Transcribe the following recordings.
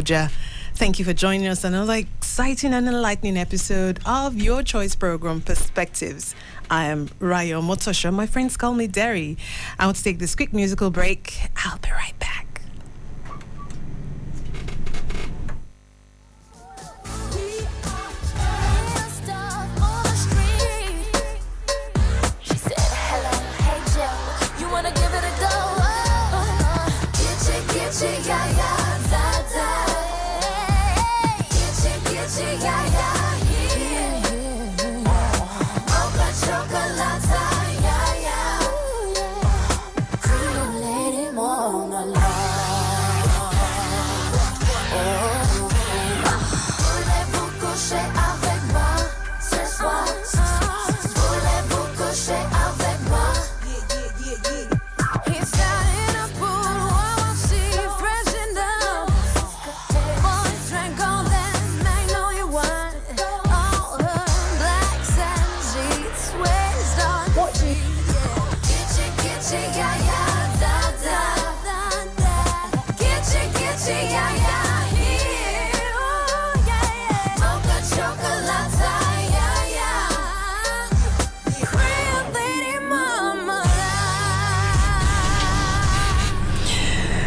Abuja. Thank you for joining us on another exciting and enlightening episode of your choice program, Perspecctives. I am Rayo Omotosho. My friends call me Derry. I want to take this quick musical break. I'll be right back.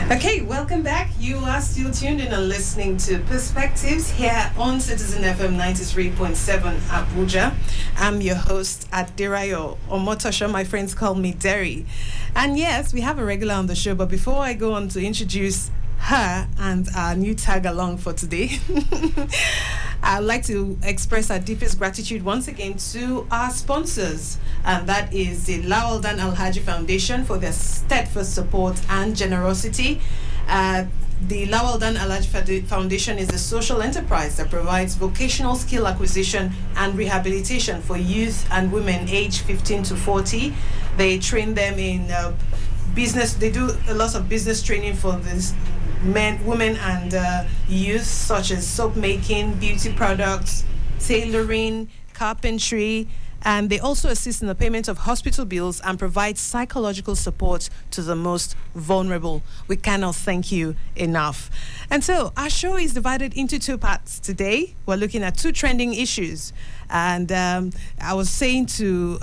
Okay, welcome back. You are still tuned in and listening to Perspecctives here on Citizen FM 93.7 Abuja. I'm your host at Rayo Omotosho. My friends call me Derry. And yes, we have a regular on the show, but before I go on to introduce her and our new tag along for today, I'd like to express our deepest gratitude once again to our sponsors, and that is the Lawal Dan Alhaji Foundation for their steadfast support and generosity. The Lawal Dan Alhaji Foundation is a social enterprise that provides vocational skill acquisition and rehabilitation for youth and women aged 15 to 40. They train them in business. They do a lot of business training for this men, women, and youth, such as soap making, beauty products, tailoring, carpentry, and they also assist in the payment of hospital bills and provide psychological support to the most vulnerable. We cannot thank you enough. And so our show is divided into two parts today. We're looking at two trending issues, and I was saying to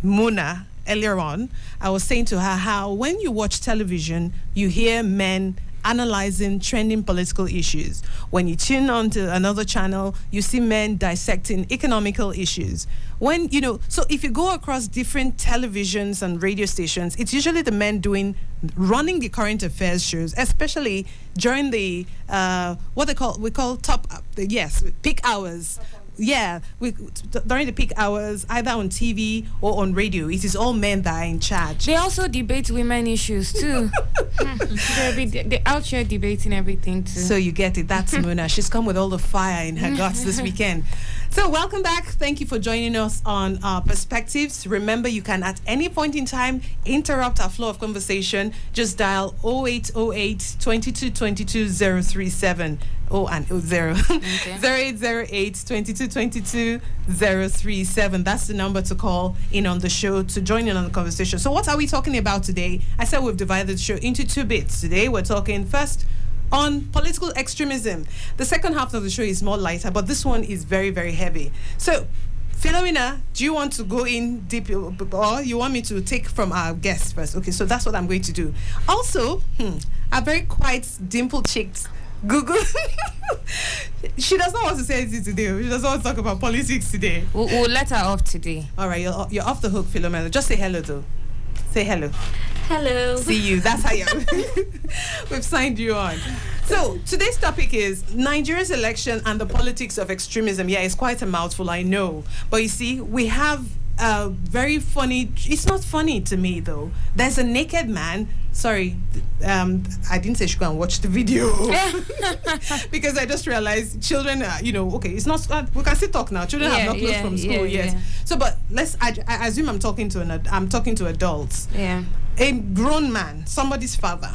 Muna earlier on, I was saying to her how when you watch television, you hear men analyzing trending political issues. When you tune on to another channel, you see men dissecting economical issues. So if you go across different televisions and radio stations, it's usually the men running the current affairs shows, especially during the peak hours. Yeah, during the peak hours, either on TV or on radio, it is all men that are in charge. They also debate women issues too. They're out here debating everything too. So you get it. That's Muna. She's come with all the fire in her guts this weekend. So welcome back. Thank you for joining us on Perspecctives. Remember, you can at any point in time interrupt our flow of conversation. Just dial 0808 22 22 037. Oh, and 0. Okay. 0808 22 22 037. That's the number to call in on the show to join in on the conversation. So what are we talking about today? I said we've divided the show into two bits. Today we're talking first on political extremism. The second half of the show is more lighter, but this one is very, very heavy. So, Philomena, do you want to go in deep, or you want me to take from our guest first? Okay, so that's what I'm going to do. Also, a very quiet, dimple-cheeked Google. She does not want to say anything today. She doesn't want to talk about politics today. We'll let her off today. All right, you're off the hook, Philomena. Just say hello, though. Say hello. Hello. See you. That's how you we've signed you on. So today's topic is Nigeria's election and the politics of extremism. Yeah, it's quite a mouthful, I know. But you see, we have a very funny, it's not funny to me though. There's a naked man. Sorry, I didn't say she go and watch the video because I just realized children, okay, it's not, we can still talk now. Children have not closed from school yet. So, but I assume I'm talking to adults. Yeah. A grown man, somebody's father,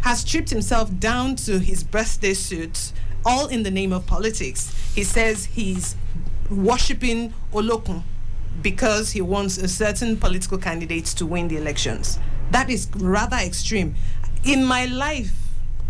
has stripped himself down to his birthday suit, all in the name of politics. He says he's worshipping Olokun because he wants a certain political candidate to win the elections. That is rather extreme. In my life,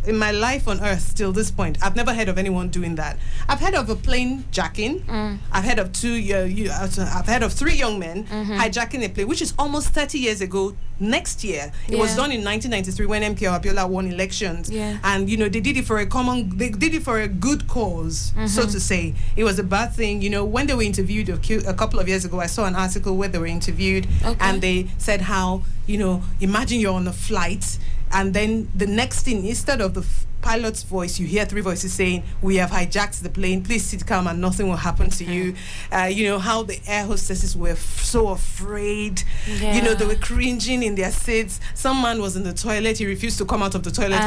in my life on earth till this point, I've never heard of anyone doing that. I've heard of a plane jacking. I've heard of I've heard of 3 young men hijacking a plane, which is almost 30 years ago. Next year, it was done in 1993 when MKO Abiola won elections, and they did it for a good cause, so to say. It was a bad thing. When they were interviewed a couple of years ago, I saw an article where they were interviewed, and they said how imagine you're on a flight, and then the next thing, instead of the pilot's voice, you hear 3 voices saying, "We have hijacked the plane, please sit calm and nothing will happen to you." How the air hostesses were so afraid. They were cringing in their seats. Some man was in the toilet, he refused to come out of the toilet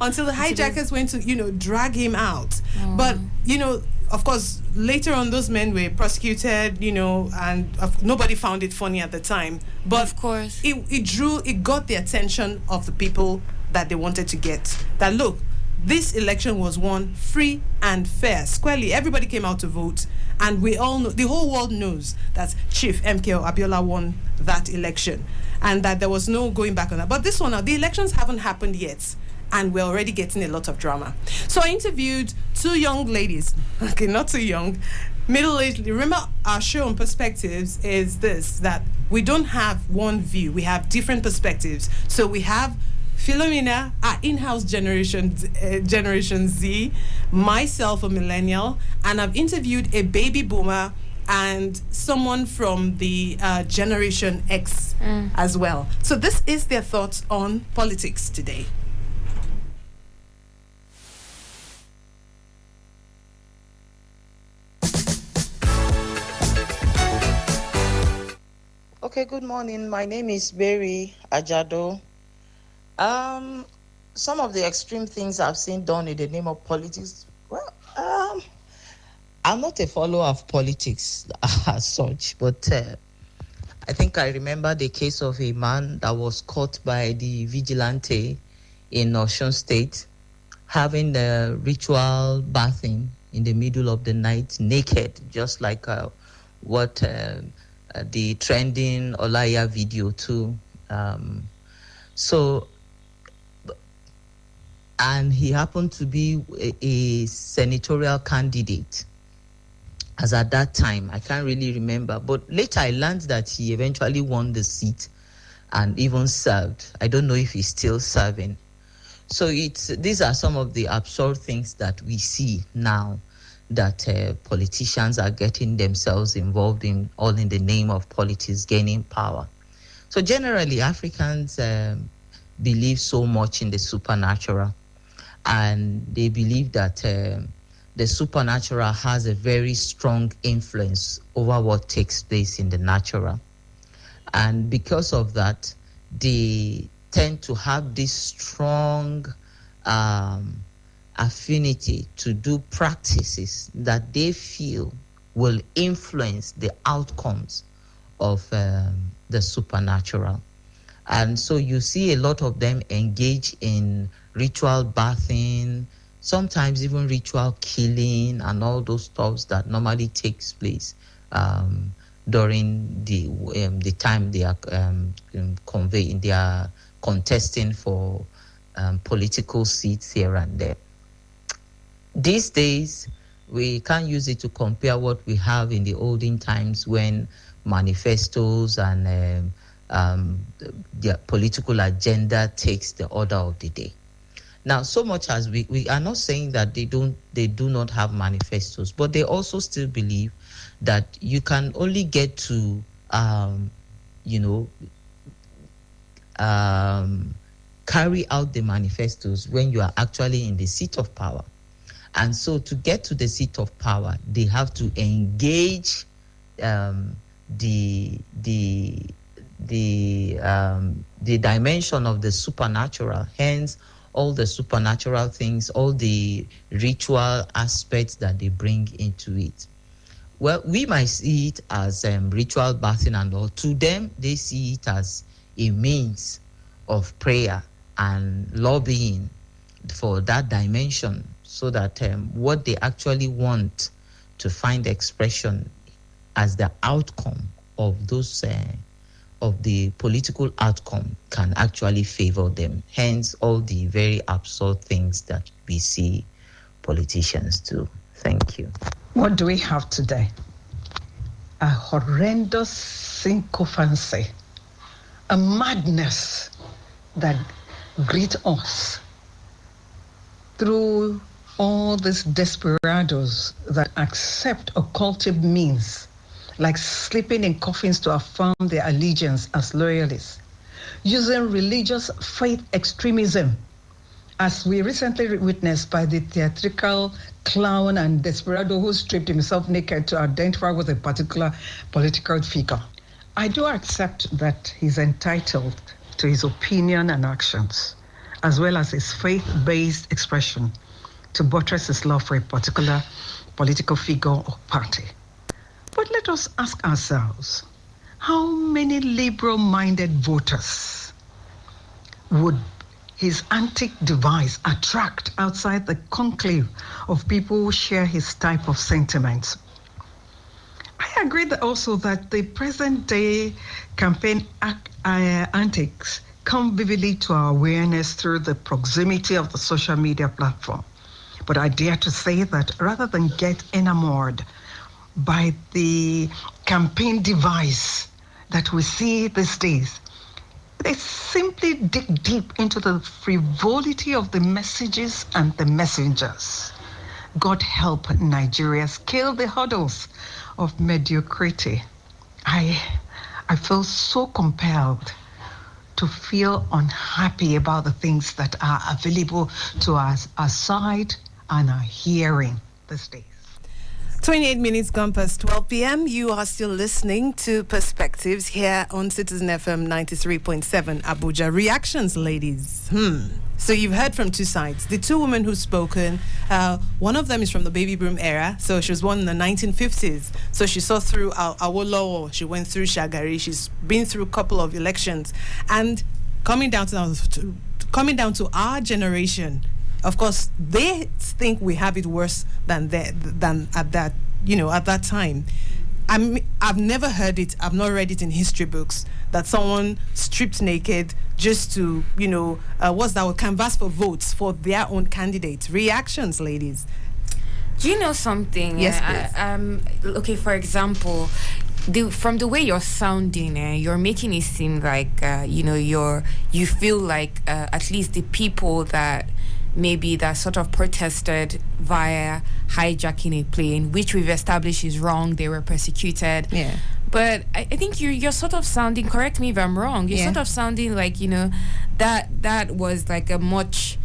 until the hijackers went to drag him out. But of course, later on, those men were prosecuted, and nobody found it funny at the time. But of course, it got the attention of the people that they wanted to get. That, look, this election was won free and fair, squarely. Everybody came out to vote, and we all know, the whole world knows that Chief MKO Abiola won that election, and that there was no going back on that. But this one, the elections haven't happened yet, and we're already getting a lot of drama. So I interviewed 2 young ladies, okay, not too young, middle-aged. Remember, our show on Perspecctives is this, that we don't have one view, we have different perspectives. So we have Philomena, our in-house Generation Z, myself, a millennial, and I've interviewed a baby boomer and someone from the Generation X as well. So this is their thoughts on politics today. Okay, good morning. My name is Berry Ajado. Some of the extreme things I've seen done in the name of politics, well, I'm not a follower of politics as such, but I think I remember the case of a man that was caught by the vigilante in Osun State having the ritual bathing in the middle of the night naked, just like what the trending Olaya video too. And he happened to be a senatorial candidate as at that time. I can't really remember, but later I learned that he eventually won the seat and even served. I don't know if he's still serving. So these are some of the absurd things that we see now, that politicians are getting themselves involved in, all in the name of politics, gaining power. So generally, Africans believe so much in the supernatural, and they believe that the supernatural has a very strong influence over what takes place in the natural. And because of that, they tend to have this strong affinity to do practices that they feel will influence the outcomes of the supernatural. And so you see a lot of them engage in ritual bathing, sometimes even ritual killing, and all those stuffs that normally takes place during the time they are conveying, they are contesting for political seats here and there. These days, we can't use it to compare what we have in the olden times when manifestos and their political agenda takes the order of the day. Now, so much as we are not saying that they do not have manifestos, but they also still believe that you can only get to carry out the manifestos when you are actually in the seat of power. And so to get to the seat of power, they have to engage the dimension of the supernatural, hence all the supernatural things, all the ritual aspects that they bring into it. Well, we might see it as ritual bathing and all. To them, they see it as a means of prayer and lobbying for that dimension, so that what they actually want to find expression as the outcome of those of the political outcome can actually favor them. Hence, all the very absurd things that we see politicians do. Thank you. What do we have today? A horrendous sycophancy, a madness that greets us through all these desperados that accept occultic means, like sleeping in coffins to affirm their allegiance as loyalists, using religious faith extremism, as we recently witnessed by the theatrical clown and desperado who stripped himself naked to identify with a particular political figure. I do accept that he's entitled to his opinion and actions, as well as his faith-based expression to buttress his love for a particular political figure or party. But let us ask ourselves, how many liberal-minded voters would his antic device attract outside the conclave of people who share his type of sentiments? I agree that also that the present-day campaign antics come vividly to our awareness through the proximity of the social media platform. But I dare to say that rather than get enamored by the campaign device that we see these days, they simply dig deep into the frivolity of the messages and the messengers. God help Nigeria scale the hurdles of mediocrity. I feel so compelled to feel unhappy about the things that are available to us, our sight and our hearing these days. 28 minutes gone past 12 p.m. You are still listening to Perspecctives here on Citizen FM 93.7 Abuja. Reactions, ladies. So you've heard from two sides. The two women who've spoken, one of them is from the baby boom era. So she was born in the 1950s. So she saw through Awolowo. She went through Shagari. She's been through a couple of elections. And coming down to our generation, of course, they think we have it worse than at that time. I've never heard it. I've not read it in history books that someone stripped naked just to, canvass for votes for their own candidate. Reactions, ladies. Do you know something? Yes, please. Okay, for example, from the way you're sounding, you're making it seem like you feel like at least the people that maybe that sort of protested via hijacking a plane, which we've established is wrong. They were persecuted. Yeah. But I think you're sort of sounding, correct me if I'm wrong, you're sort of sounding like, that was like a much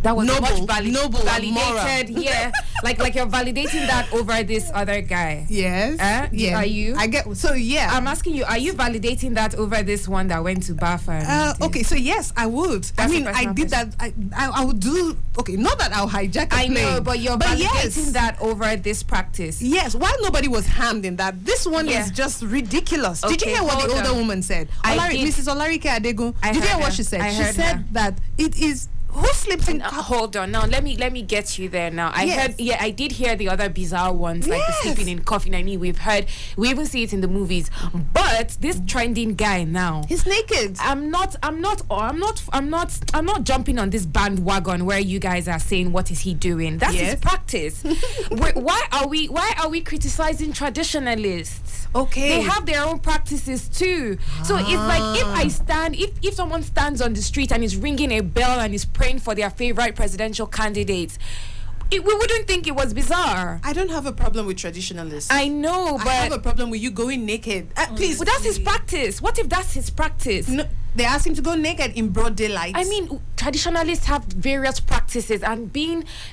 that was noble, much validated. Yeah, like you're validating that over this other guy. Yes. Yeah. Are you? I get. So yeah. I'm asking you. Are you validating that over this one that went to Bafa? Okay. So yes, I would. I did that. I would do. Okay. Not that I'll hijack a plane. I know, but you're validating that over this practice. Yes. While nobody was harmed in that, this one is just ridiculous. Okay, did you hear what the older woman said? Mrs. Olarike Adegun. Did you hear what she said? She said that it is. Who sleeps in? Hold on. Now let me get you there. Now I heard. Yeah, I did hear the other bizarre ones, like the sleeping in coffin. I mean, we even see it in the movies. But this trending guy now, he's naked. I'm not jumping on this bandwagon where you guys are saying what is he doing? That's his practice. Why are we criticizing traditionalists? Okay, they have their own practices too. So it's like if someone stands on the street and is ringing a bell and is praying for their favorite presidential candidates, we wouldn't think it was bizarre. I don't have a problem with traditionalists. I know, but I have a problem with you going naked. Please, but that's his practice. What if that's his practice? No, they asked him to go naked in broad daylight. I mean, traditionalists have various practices, and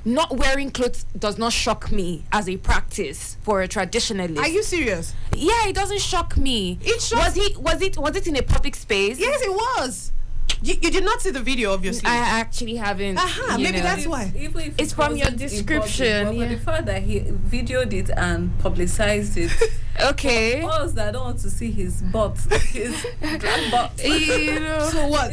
not wearing clothes does not shock me as a practice for a traditionalist. Are you serious? Yeah, it doesn't shock me. It shocks. Was it in a public space? Yes, it was. You did not see the video, obviously. I actually haven't. Maybe that's why. Even if it's from your description. Public, but the fact that he videoed it and publicized it, Okay. Us that don't want to see his butt, his black butt. You know. So what?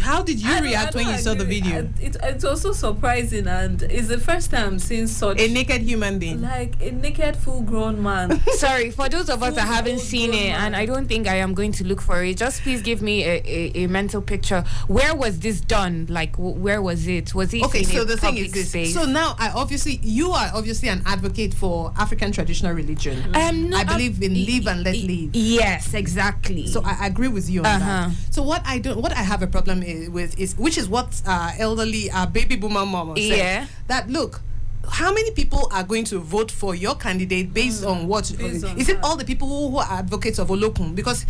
How did you react when you saw the video? It was so surprising, and it's the first time I'm seeing such A naked human being. like a naked, full-grown man. Sorry, for those of us that haven't seen it, and I don't think I am going to look for it, just please give me a mental picture. Where was this done? Like, where was it? Was it Okay, in so a the thing public is this. space? So now, you are obviously an advocate for African traditional religion. No, I believe in live and let live. Yes, exactly. So I agree with you on that. So what I have a problem with is, which is what elderly baby boomer mama said, that look, how many people are going to vote for your candidate based on what? Is it all the people who are advocates of Olokun? Because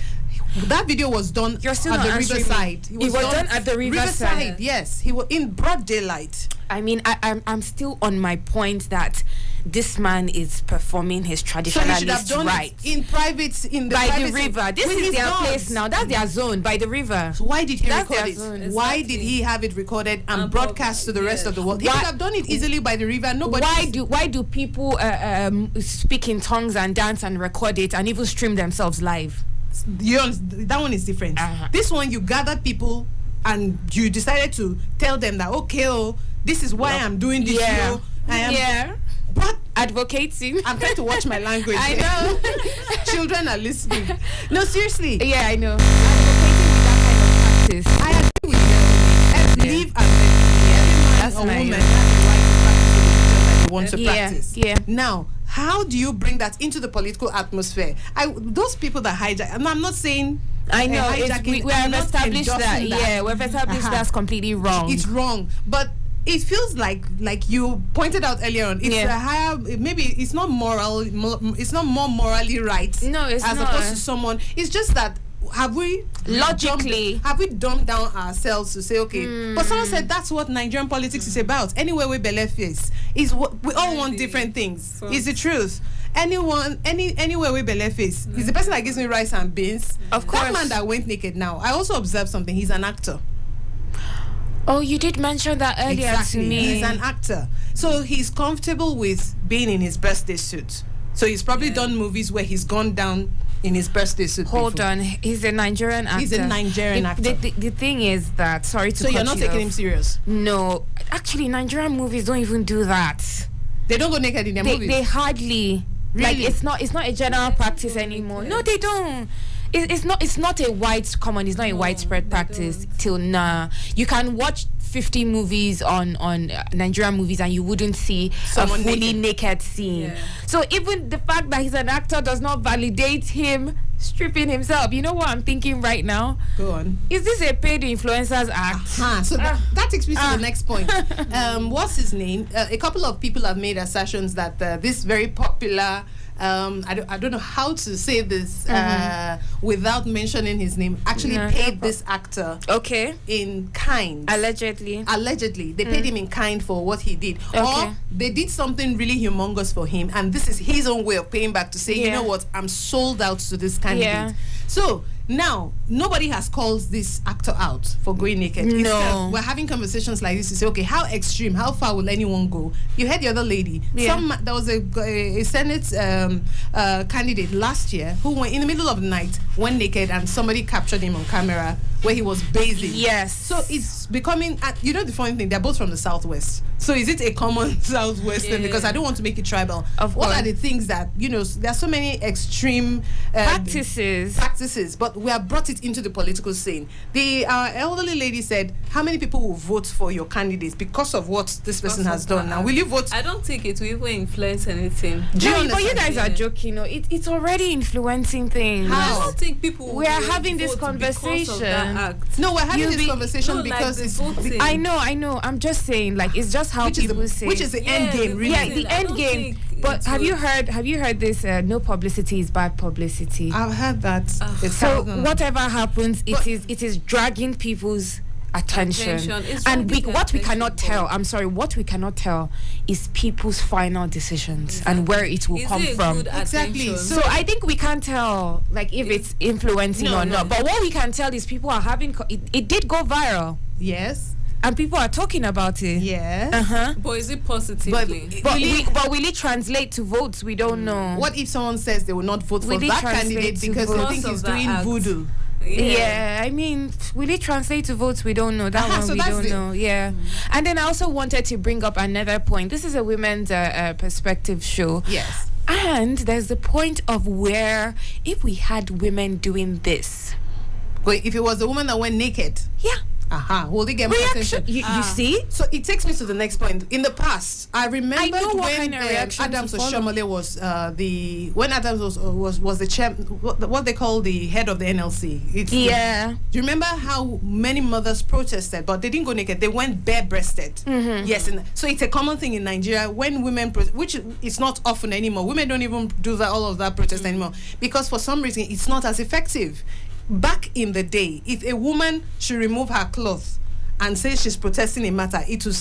that video was done at the riverside. It was done at the riverside. Yes, he was in broad daylight. I mean, I'm still on my point that this man is performing his traditionalist rights in private, by the river. This is their place now. That's their zone, by the river. So why did he record it? Exactly. Why did he have it recorded and broadcast to the rest of the world? He could have done it easily by the river. Nobody. Why do people speak in tongues and dance and record it and even stream themselves live? That one is different. This one, you gathered people and you decided to tell them that, okay, this is why I'm doing this. I am. But advocating. I'm trying to watch my language. I know. Children are listening. No, seriously. Yeah, I know. Advocating with that kind of practice. I agree with you. Let's live and let live. Every man or woman has the right to practice the religion that they want to practice. Yeah. Now, how do you bring that into the political atmosphere? Those people that hijack, and I'm not saying I know we have established that. Yeah, we've established that's completely wrong. It's wrong, but it feels like you pointed out earlier on. It's a higher. Maybe it's not moral. It's not more morally right. No, it's as not. Opposed to someone. It's just that. Have we dumbed down ourselves to say okay? But someone said that's what Nigerian politics is about. Anywhere we belle face is what we all want different things. So it's the truth. Anywhere we belle face is the person that gives me rice and beans. Of course, that man that went naked now. I also observed something. He's an actor. Oh, you did mention that earlier to me. He's an actor, so he's comfortable with being in his birthday suit. So he's probably done movies where he's gone down in his birthday suit. Hold on, he's a Nigerian actor. He's a Nigerian actor. The thing is that, sorry to cut you off. So you're not taking him serious? No, actually, Nigerian movies don't even do that. They don't go naked in their movies. They hardly. Really? Like it's not a general practice anymore. No, they don't. It's not a widespread practice till now. You can watch 50 movies on Nigerian movies and you wouldn't see someone a fully naked scene. Yeah. So even the fact that he's an actor does not validate him stripping himself. You know what I'm thinking right now? Go on. Is this a paid influencers act? So that takes me to the next point. What's his name? A couple of people have made assertions that this very popular I don't know how to say this without mentioning his name. Actually, paid this actor in kind. Allegedly, they paid him in kind for what he did, or they did something really humongous for him, and this is his own way of paying back to say, you know what, I'm sold out to this candidate. So now nobody has called this actor out for going naked. No, we're having conversations like this to say, okay, how extreme, how far will anyone go? You heard the other lady. There was a Senate candidate last year who went in the middle of the night, went naked, and somebody captured him on camera where he was bathing. Yes. So it's becoming, you know, the funny thing, they're both from the Southwest. So is it a common Southwestern? Because I don't want to make it tribal. What are the things that, you know, there are so many extreme practices, but we have brought it into the political scene. The elderly lady said, how many people will vote for your candidates because of what this person has done? Now, will you vote? I don't think it will even influence anything. But you guys are joking. No, it's already influencing things. How? I don't think people we are having this conversation. No, we're having this conversation because it's I know. I'm just saying, like, it's just how people say. Which is the end game, really. Yeah, the end game. But have you heard this? No publicity is bad publicity. I've heard that. So whatever happens, it is dragging people's attention. And what we cannot tell is people's final decisions and where it will come from. Exactly. So I think we can't tell, like, if it's influencing or not. But what we can tell is people are having it did go viral. Yes. and people are talking about it. Yeah. But is it positively? But will it translate to votes? We don't know. What if someone says they will not vote for Will it that translate candidate to because they votes? think he's Of that doing act. voodoo? Yeah, I mean, will it translate to votes? We don't know. That one so we that's don't know. Yeah. And then I also wanted to bring up another point. This is a women's perspective show. Yes. And there's the point of where if we had women doing this. But if it was a woman that went naked, Yeah. will they get more Reaction. attention? You see? So it takes me to the next point. In the past, I remember know what when kind of reaction Adams to follow. Oshomole was when Adams was the chair, what they call the head of the NLC. Yeah. Do you remember how many mothers protested, but they didn't go naked? They went bare-breasted. Mm-hmm. Yes, and so it's a common thing in Nigeria when women, which is not often anymore. Women don't even do that, all of that protest anymore, because for some reason it's not as effective. Back in the day, if a woman should remove her clothes and say she's protesting a matter, it will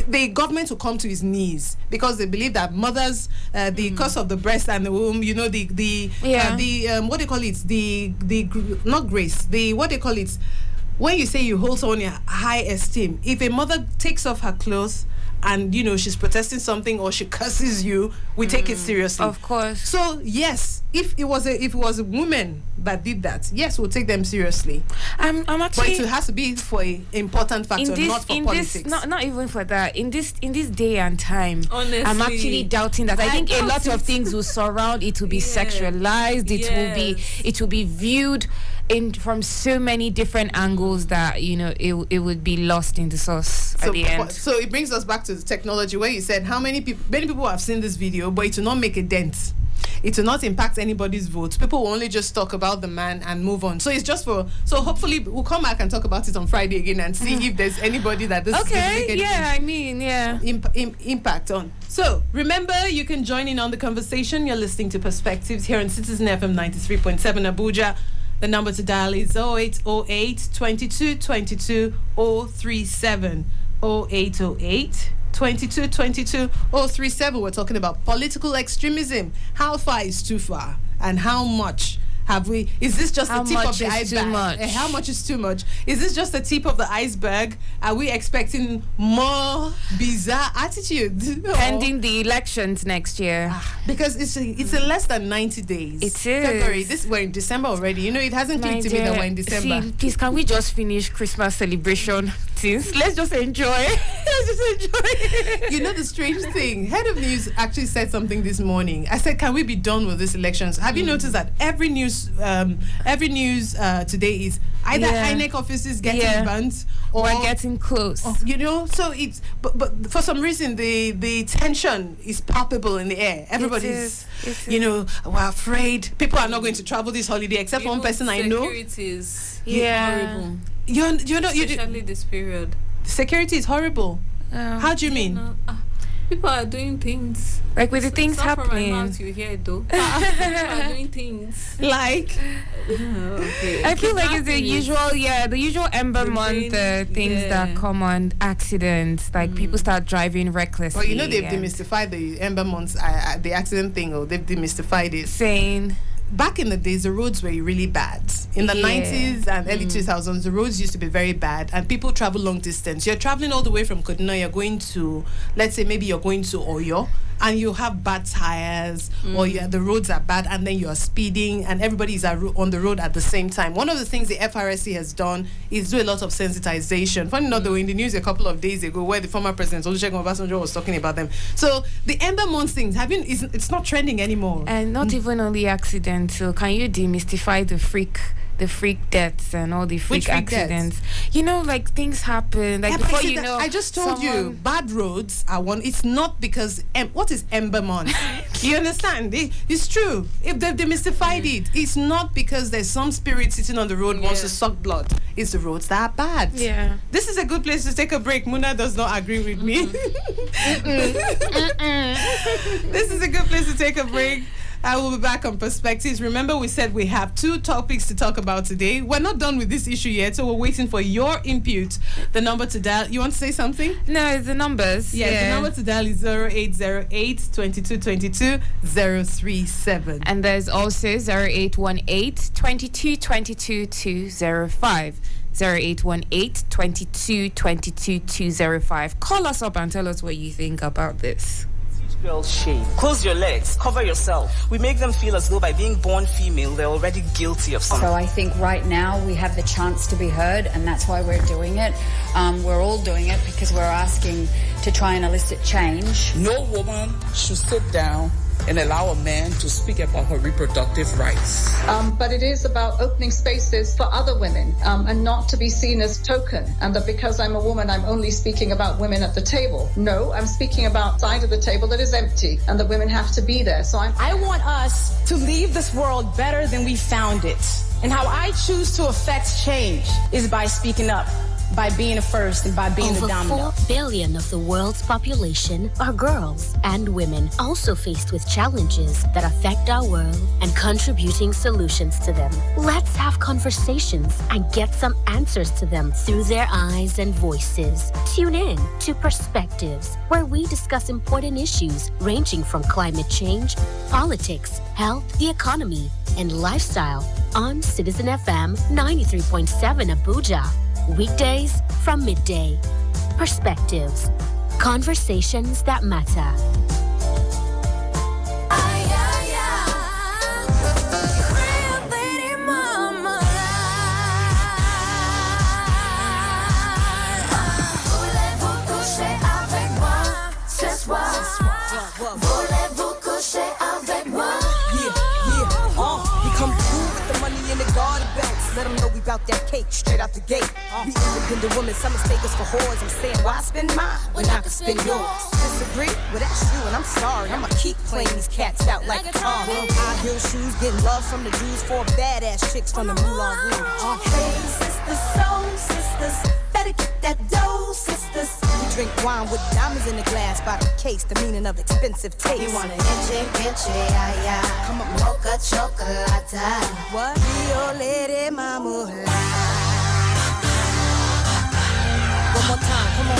the government will come to his knees because they believe that mothers, the cause of the breast and the womb, you know, what they call it, not grace, what they call it, when you say you hold someone in high esteem, if a mother takes off her clothes and you know she's protesting something or she curses you, we take it seriously. Of course. So yes, if it was a woman that did that, yes, we'll take them seriously. I'm But actually it has to be for an important factor, not for politics. not even for that. In this day and time, Honestly, I'm actually doubting that. I think a doubt lot of it. things will surround it. Will be Yeah. sexualized. It will be viewed from so many different angles that it would be lost in the sauce at the end. So it brings us back to the technology where you said how many people have seen this video, but it will not make a dent. It will not impact anybody's vote. People will only just talk about the man and move on. So it's just so hopefully we'll come back and talk about it on Friday again and see if there's anybody that this impact on. So remember, you can join in on the conversation. You're listening to Perspectives here on Citizen FM 93.7 Abuja. The number to dial is 0808 22 22 037. 0808 22 22 037. We're talking about political extremism. How far is too far? And how much have we? Is this just the tip of the iceberg? How much is too much? Is this just the tip of the iceberg? Are we expecting more bizarre attitude? Pending the elections next year. Because it's in less than 90 days. It is. February. We're in December already. You know, it hasn't clicked to me that we're in December. See, please, can we just finish Christmas celebration things? Let's just enjoy. Let's just enjoy. You know the strange thing? Head of News actually said something this morning. I said, can we be done with these elections? Have you noticed that every news today is either INEC offices getting burnt or we're getting close. So it's but for some reason the tension is palpable in the air. Everybody's we're afraid. People are not going to travel this holiday except for one person I know. Security is horrible. Especially this period. Security is horrible. How do you mean? People are doing things like with the things happening. From my mouth, you hear it though. People are doing things like. Okay. I feel like it's the usual Ember Month things that come on, accidents. Like people start driving recklessly. Well, they've demystified the Ember Months, the accident thing, or they've demystified it. Saying. Back in the days, the roads were really bad. In the 90s and early 2000s, the roads used to be very bad, and people travel long distance. You're traveling all the way from Kaduna, you're going to, let's say maybe you're going to Oyo, and you have bad tires, or the roads are bad, and then you're speeding, and everybody is on the road at the same time. One of the things the FRSC has done is do a lot of sensitization. Funny enough, they were in the news a couple of days ago where the former president, Olusegun Obasanjo, was talking about them. So the Ember Month things, it's not trending anymore. And not even only accidents. So can you demystify the freak deaths and all the freak accidents? Like things happen. Like before I just told you, bad roads are one. It's not because what is Ember Month? You understand? It's true. If they've demystified it, it's not because there's some spirit sitting on the road wants to suck blood. It's the roads that are bad. Yeah. This is a good place to take a break. Muna does not agree with me. This is a good place to take a break. I will be back on Perspectives. Remember, we said we have 2 topics to talk about today. We're not done with this issue yet, so we're waiting for your input. The number to dial. You want to say something? No, it's the numbers. Yeah, the number to dial is 0808 22 22 037. And there's also 0818 22 22 205. 0818 22 22 205. Call us up and tell us what you think about this. Girls shame. Close your legs. Cover yourself. We make them feel as though by being born female, they're already guilty of something. So I think right now we have the chance to be heard, and that's why we're doing it. We're all doing it because we're asking to try and elicit change. No woman should sit down and allow a man to speak about her reproductive rights. But it is about opening spaces for other women and not to be seen as token, and that because I'm a woman, I'm only speaking about women at the table. No, I'm speaking about side of the table that is empty and that women have to be there. So I want us to leave this world better than we found it. And how I choose to affect change is by speaking up, by being the first and by being the dominant. Over 4 billion of the world's population are girls and women, also faced with challenges that affect our world and contributing solutions to them. Let's have conversations and get some answers to them through their eyes and voices. Tune in to Perspecctives, where we discuss important issues ranging from climate change, politics, health, the economy, and lifestyle on Citizen FM 93.7 Abuja. Weekdays from midday. Perspectives. Conversations that matter. Let them know we bout that cake straight out the gate. Be independent women, some mistake us for whores. I'm saying, why spend mine when I can spend yours? Disagree? Well, that's you, and I'm sorry. I'ma keep playing these cats out like a car. High heel shoes, getting love from the Jews, 4 badass chicks from the Moulin Rouge. Hey, sisters, soul sisters, better get that dough, sisters. We drink wine with diamonds in the glass by the case, the meaning of expensive taste. You want an inche, yeah. Come on, mocha chocolate. What? Rio Lady Mama. One more time, come on.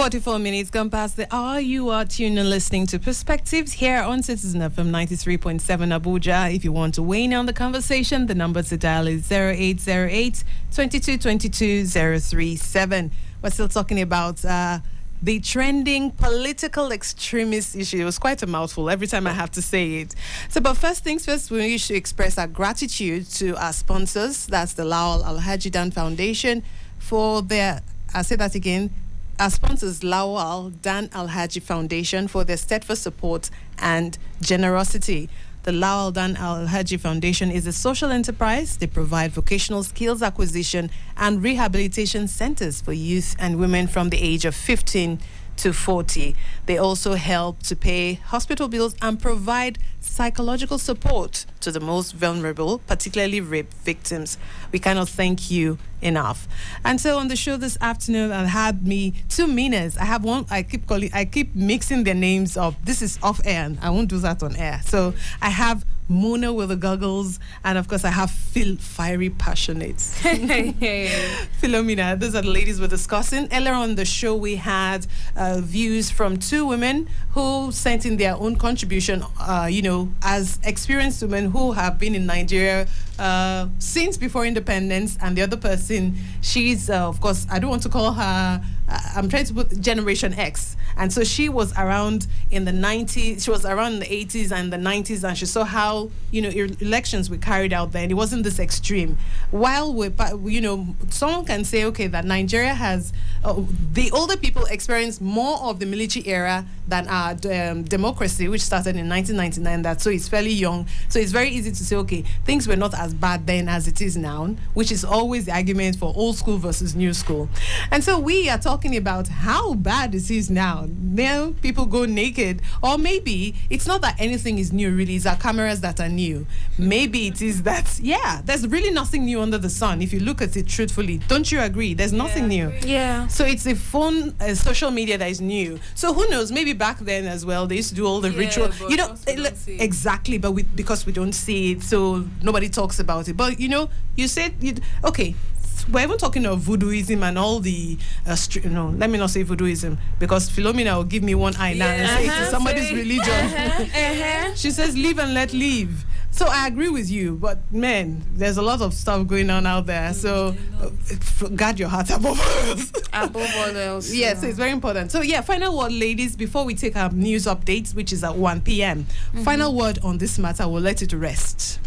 Forty-four minutes gone past the hour. You are tuned and listening to Perspectives here on Citizen FM 93.7 Abuja. If you want to weigh in on the conversation, the number to dial is 0808 22 22 037. We're still talking about the trending political extremist issue. It was quite a mouthful every time I have to say it. So, but first things first, we wish to express our gratitude to our sponsors. That's the Lawal Alhaji Dan Foundation for their, I'll say that again, our sponsors, Lawal Dan Alhaji Foundation, for their steadfast support and generosity. The Lawal Dan Alhaji Foundation is a social enterprise. They provide vocational skills acquisition and rehabilitation centers for youth and women from the age of 15 to 40. They also help to pay hospital bills and provide psychological support to the most vulnerable, particularly rape victims. We cannot thank you enough. And so on the show this afternoon, I had me two Minas. I have one, I keep mixing their names up. This is off air, and I won't do that on air. So I have Mona with the goggles, and of course I have Phil, fiery passionate. Philomena, those are the ladies we're discussing. Earlier on the show, we had views from two women who sent in their own contribution, as experienced women who have been in Nigeria since before independence, and the other person, she's, of course, I don't want to call her, I'm trying to put Generation X, And so she was around in the 90s, she was around in the 80s and the 90s, and she saw how, elections were carried out then. It wasn't this extreme. While someone can say, okay, that Nigeria has, the older people experienced more of the military era than our democracy, which started in 1999. So it's fairly young. So it's very easy to say, okay, things were not as bad then as it is now, which is always the argument for old school versus new school. And so we are talking about how bad it is now. Now people go naked, or maybe it's not that anything is new really, it's our cameras that are new. Maybe it is that, there's really nothing new under the sun if you look at it truthfully. Don't you agree? There's nothing new. Yeah. So it's the phone, social media that is new. So who knows, maybe back then as well, they used to do all the ritual. Exactly, but because we don't see it, so nobody talks about it. But you said, okay, we're even talking of voodooism and all the let me not say voodooism, because Philomena will give me one eye now and say it's somebody's religion. She says live and let live. So I agree with you, but man, there's a lot of stuff going on out there. So guard your heart above all else. Above all else. Yes, so it's very important. So final word, ladies, before we take our news updates, which is at 1 p.m. Final word on this matter. We'll let it rest.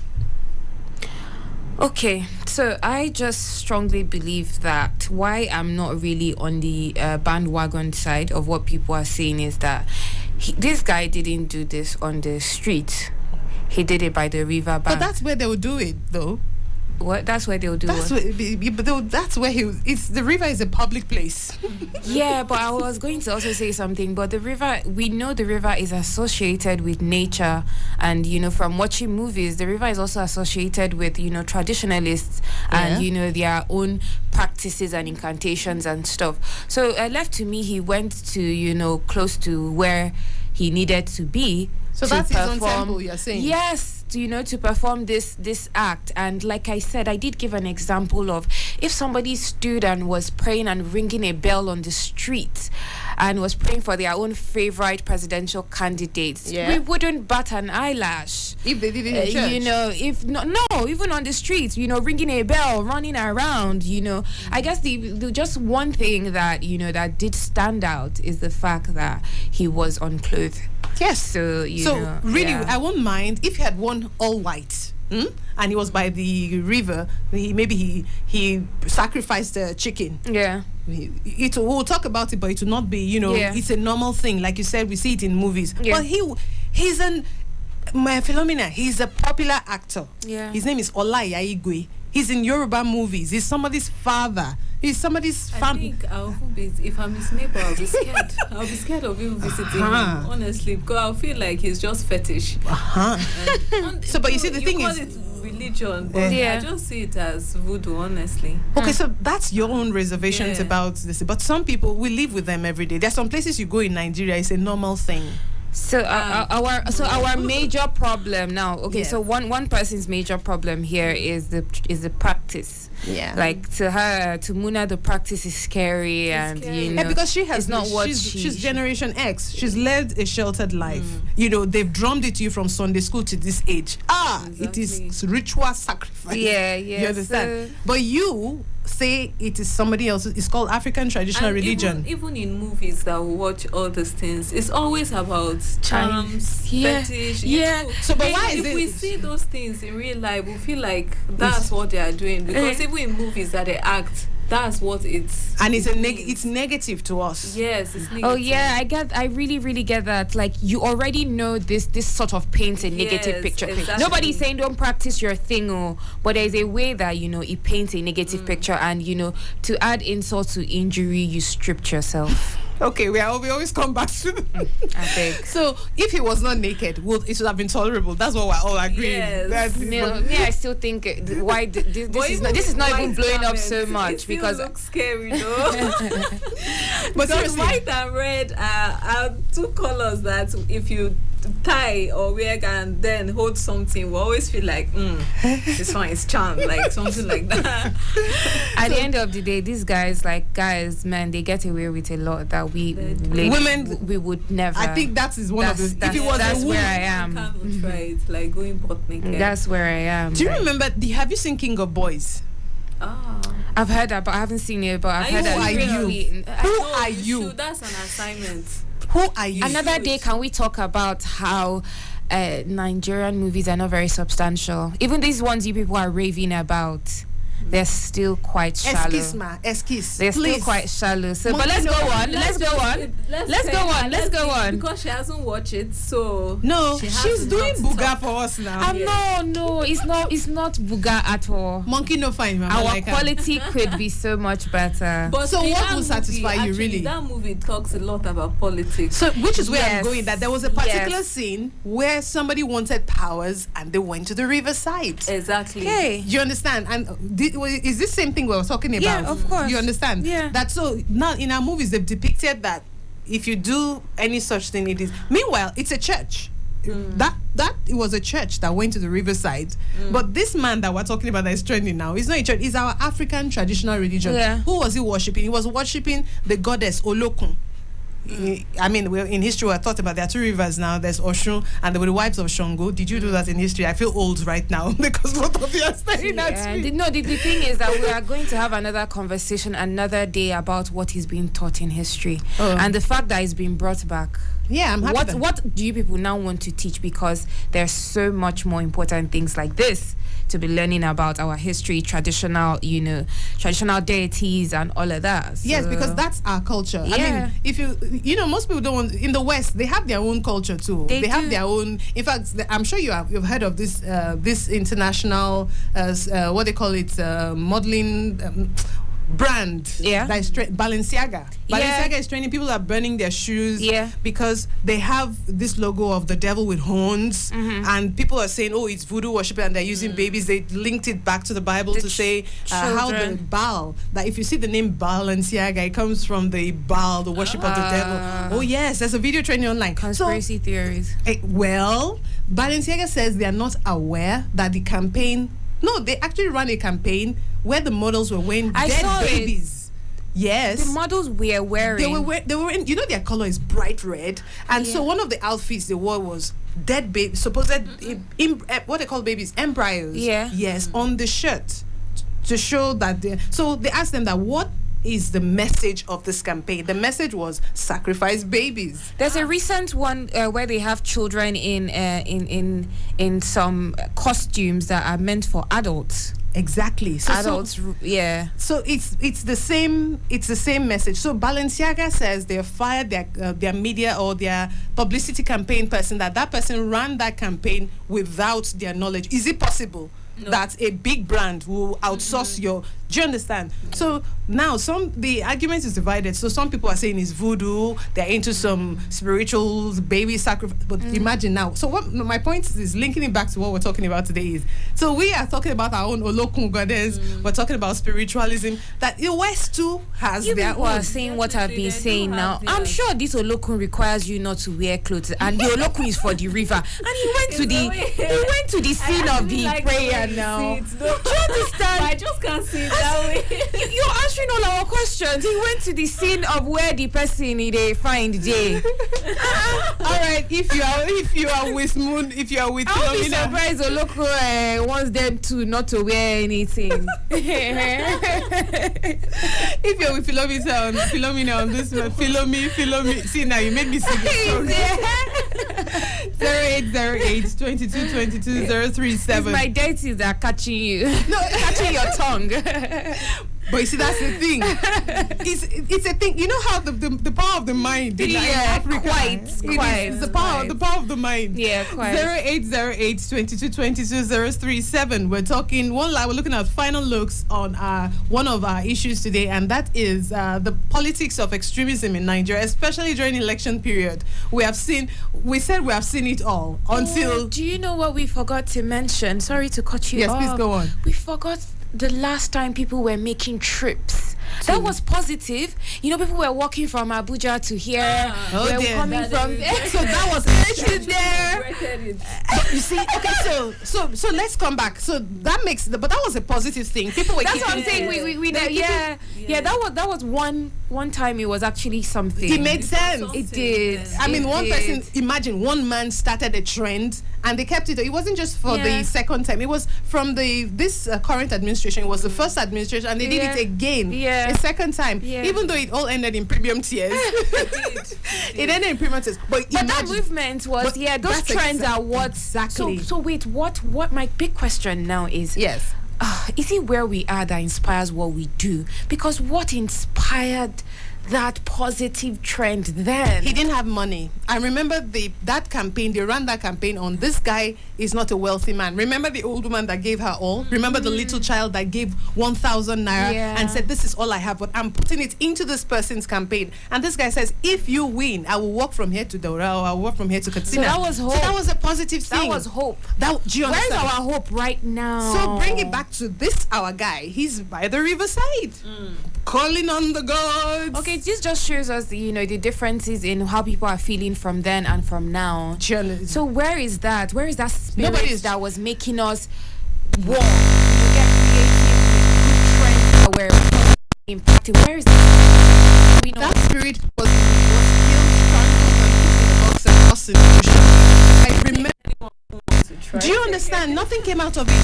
Okay, so I just strongly believe that why I'm not really on the bandwagon side of what people are saying is that this guy didn't do this on the street. He did it by the river bank. But that's where they will do it, though. What? That's where they'll do it. But that's where the river is a public place. Yeah, but I was going to also say something. But the river, we know the river is associated with nature, and from watching movies, the river is also associated with traditionalists and their own practices and incantations and stuff. So left to me, he went to close to where he needed to be. So that's his own temple, you're saying? Yes, to perform this act. And like I said, I did give an example of if somebody stood and was praying and ringing a bell on the street and was praying for their own favorite presidential candidates, we wouldn't bat an eyelash. If they did it in church. Even on the streets, ringing a bell, running around, I guess the just one thing that, that did stand out is the fact that he was unclothed. Yes. So really, I won't mind if he had worn all white, and he was by the river. Maybe he sacrificed a chicken. Yeah. We'll talk about it, but it will not be. It's a normal thing, like you said. We see it in movies. Yeah. But he's Philomena. He's a popular actor. Yeah. His name is Olaya Igwe. He's in Yoruba movies. He's somebody's father. He's somebody's family. I think if I'm his neighbor, I'll be scared. I'll be scared of him visiting him, honestly, because I'll feel like he's just fetish. So, but you see, the thing is, it religion, but I just see it as voodoo, honestly. Okay, so that's your own reservations about this. But some people, we live with them every day. There's some places you go in Nigeria, it's a normal thing. So our major problem now. Okay, so one person's major problem here is the practice. Yeah, like to Muna, the practice is scary, because she has not what she's Generation X. She's led a sheltered life. They've drummed it to you from Sunday school to this age. Exactly. It is ritual sacrifice. Yeah, you understand? But you say it is somebody else. It's called African traditional religion. Even in movies that we watch all these things, it's always about charms, fetish. So, but why is if it? we see those things in real life, we feel like that's what they are doing, because even in movies that they act, that's what it's. And it's negative to us. Yes, it's negative. Oh yeah, I really, really get that. Like, you already know this sort of paints a negative picture. Exactly. Nobody's saying don't practice your thing, but there's a way that it paints a negative picture, and to add insult to injury, you stripped yourself. Okay, we always come back to. I think. So if he was not naked, it should have been tolerable. That's what we're all agreeing. Yes. I still think why this is not even blowing up so much, because it looks scary though. But because white and red are two colors that if you tie or wear and then hold something, we always feel like this one is charmed, like something like that. At the end of the day, these guys, man, they get away with a lot that women we would never. I think that is one of the. If it was that's a where I am. Can't try it, like going butt naked. That's where I am. Do you remember? Have you seen King of Boys? Oh. I've heard that, but I haven't seen it. But I've heard that. Who are you? That's an assignment. Who are you? Another day, can we talk about how Nigerian movies are not very substantial? Even these ones you people are raving about, they're still quite shallow. Excuse. They're still quite shallow. So, but let's go on. Let's go on. Because she hasn't watched it, so no, she's doing Buga for us now. No, it's not Buga at all. Monkey no fine, mama. Our quality could be so much better. But so what will satisfy you really? That movie talks a lot about politics. So which is where I'm going. That there was a particular scene where somebody wanted powers and they went to the riverside. Exactly. Okay, you understand? And is this same thing we were talking about? Yeah, of course. You understand? Yeah. That so now in our movies they've depicted that if you do any such thing, it is. Meanwhile, it's a church. That it was a church that went to the riverside. But this man that we're talking about that is trending now, it's not a church. It's our African traditional religion. Yeah. Who was he worshiping? He was worshiping the goddess Olokun. I mean, in history, I thought about there are two rivers now. There's Oshun and there were the wives of Shango. Did you do that in history? I feel old right now because both of you are staring at me. The thing is that we are going to have another conversation another day about what is being taught in history and the fact that it's been brought back. Yeah, I'm happy. What do you people now want to teach? Because there's so much more important things like this to be learning about our history, traditional deities and all of that. So. Yes, because that's our culture. Yeah. I mean, if most people don't want, in the West, they have their own culture too. They have their own, in fact, I'm sure you've heard of this international, what they call it, modeling, brand that is Balenciaga. Balenciaga is training people that are burning their shoes because they have this logo of the devil with horns and people are saying, oh, it's voodoo worship, and they're using babies. They linked it back to the Bible to say how the Baal, that if you see the name Balenciaga, it comes from the Baal, the worship of the devil. Oh yes, there's a video training online. Conspiracy theories. Well, Balenciaga says they are not aware that the campaign. No, they actually ran a campaign where the models were wearing dead babies. Yes, the models were wearing. They were wearing. Their color is bright red, and so one of the outfits they wore was dead baby, supposed what they call babies, embryos. Yeah. Yes, on the shirt to show that. So they asked them that what is the message of this campaign. The message was sacrifice babies. There's a recent one where they have children in some costumes that are meant for adults. Exactly. So adults, yeah. So it's the same message. So Balenciaga says they have fired their media or their publicity campaign person. That person ran that campaign without their knowledge. Is it possible? No. That a big brand will outsource your. Do you understand? So now the argument is divided. So some people are saying it's voodoo. They're into some spiritual baby sacrifice. But imagine now. So what my point is linking it back to what we're talking about today is. So we are talking about our own Olokun goddess. We're talking about spiritualism. That the West too has their own. You are saying what I've been saying now. I'm sure this Olokun requires you not to wear clothes, and the Olokun is for the river. And he went to the scene of the prayer now. Do you understand? I just can't see it that way. You're answering all our questions. He went to the scene of where the person they find Jay. All right, if you are with Moon, if you are with I'll be surprised Oloko wants them to not to wear anything. If you're with Philomena on this one, Philomi. See now you made me sing it. 0808 22 22 037. My deities that are catching you. No, catching your tongue. But you see, that's the thing. It's a thing. You know how the power of the mind in Africa. Quite. It's the power of the mind. Yeah, quite. 0808 22 22 037. We're talking we're looking at final looks on one of our issues today, and that is the politics of extremism in Nigeria, especially during election period. We said we have seen it all until. Do you know what we forgot to mention? Sorry to cut you off. Yes, please go on. We forgot the last time people were making trips. That was positive. People were walking from Abuja to here. They were coming from there. So that was actually there. You see, okay, so let's come back. So that but that was a positive thing. People were. That's what I'm saying. That was one time. It was actually something. It made sense. It did. I mean, person. Imagine one man started a trend, and they kept it. It wasn't just for the second time. It was from this current administration. It was the first administration, and they did it again. Yeah. a second time, even though it all ended in premium tears. It ended in premium tears. But that movement was, those trends are what exactly. So wait, what my big question now is, yes, is it where we are that inspires what we do? Because what inspired that positive trend then? He didn't have money. I remember that campaign. They ran that campaign on this guy is not a wealthy man. Remember the old woman that gave her all? Remember the little child that gave 1,000 naira and said, this is all I have, but I'm putting it into this person's campaign. And this guy says, if you win, I will walk from here to Daura, or I will walk from here to Katsina. So that was hope. So that was a positive thing. That was hope. Do you understand? Where's our hope right now? So bring it back to this, our guy. He's by the riverside. Calling on the gods. Okay, this just shows us, the differences in how people are feeling from then and from now. So where is that? Where is that spirit that was making us walk, get creative with good trends that were impacting? Where is that? That spirit was killed, strangled, and put in a box and lost in the ocean. I remember. Do you understand? Nothing came out of it.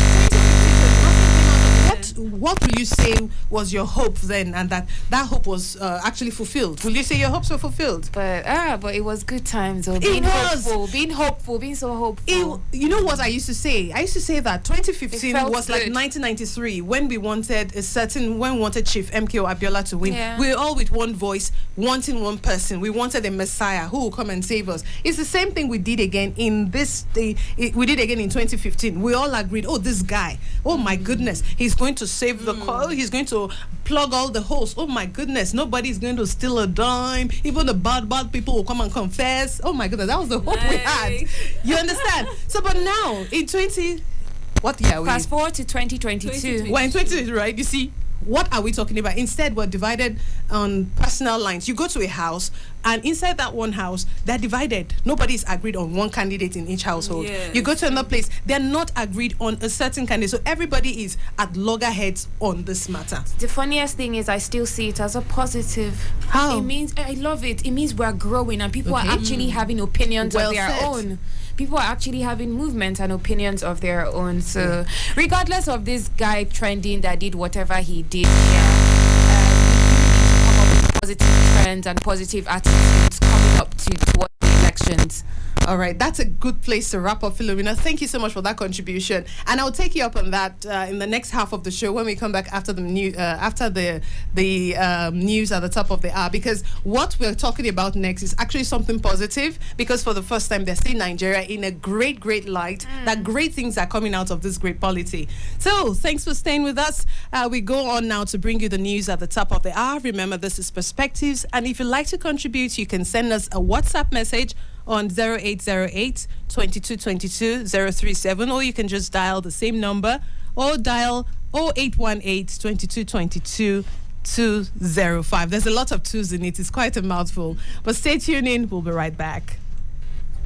What will you say was your hope then, and that hope was actually fulfilled? Will you say your hopes were fulfilled? But it was good times. Being hopeful, being so hopeful. You know what I used to say? I used to say that 2015 was like 1993 when we wanted Chief MKO Abiola to win. Yeah. We were all with one voice, wanting one person. We wanted a messiah who will come and save us. It's the same thing we did again in this. We did again in 2015. We all agreed. Oh, this guy. Oh my goodness, he's going to save the call. He's going to plug all the holes. Oh my goodness, nobody's going to steal a dime. Even the bad people will come and confess. Oh my goodness, that was the hope we had. You understand? So, but now in what year are we? Fast forward to 2022. We're in 2022, right? You see, what are we talking about? Instead, we're divided on personal lines. You go to a house, and inside that one house, they're divided. Nobody's agreed on one candidate in each household. Yes. You go to another place, they're not agreed on a certain candidate. So everybody is at loggerheads on this matter. The funniest thing is I still see it as a positive. How? It means, I love it. It means we're growing and people are actually having opinions of their own. People are actually having movements and opinions of their own. So regardless of this guy trending that did whatever he did, come up with positive trends and positive attitudes coming up towards the elections. All right, that's a good place to wrap up, Philomena. Thank you so much for that contribution, and I'll take you up on that in the next half of the show when we come back after the news at the top of the hour. Because what we're talking about next is actually something positive. Because for the first time, they're seeing Nigeria in a great, great light. That great things are coming out of this great polity. So thanks for staying with us. We go on now to bring you the news at the top of the hour. Remember, this is Perspectives, and if you'd like to contribute, you can send us a WhatsApp message on 0808 2222 037, or you can just dial the same number or dial 0818 2222 205. There's a lot of twos in it. It's quite a mouthful. But stay tuned in. We'll be right back.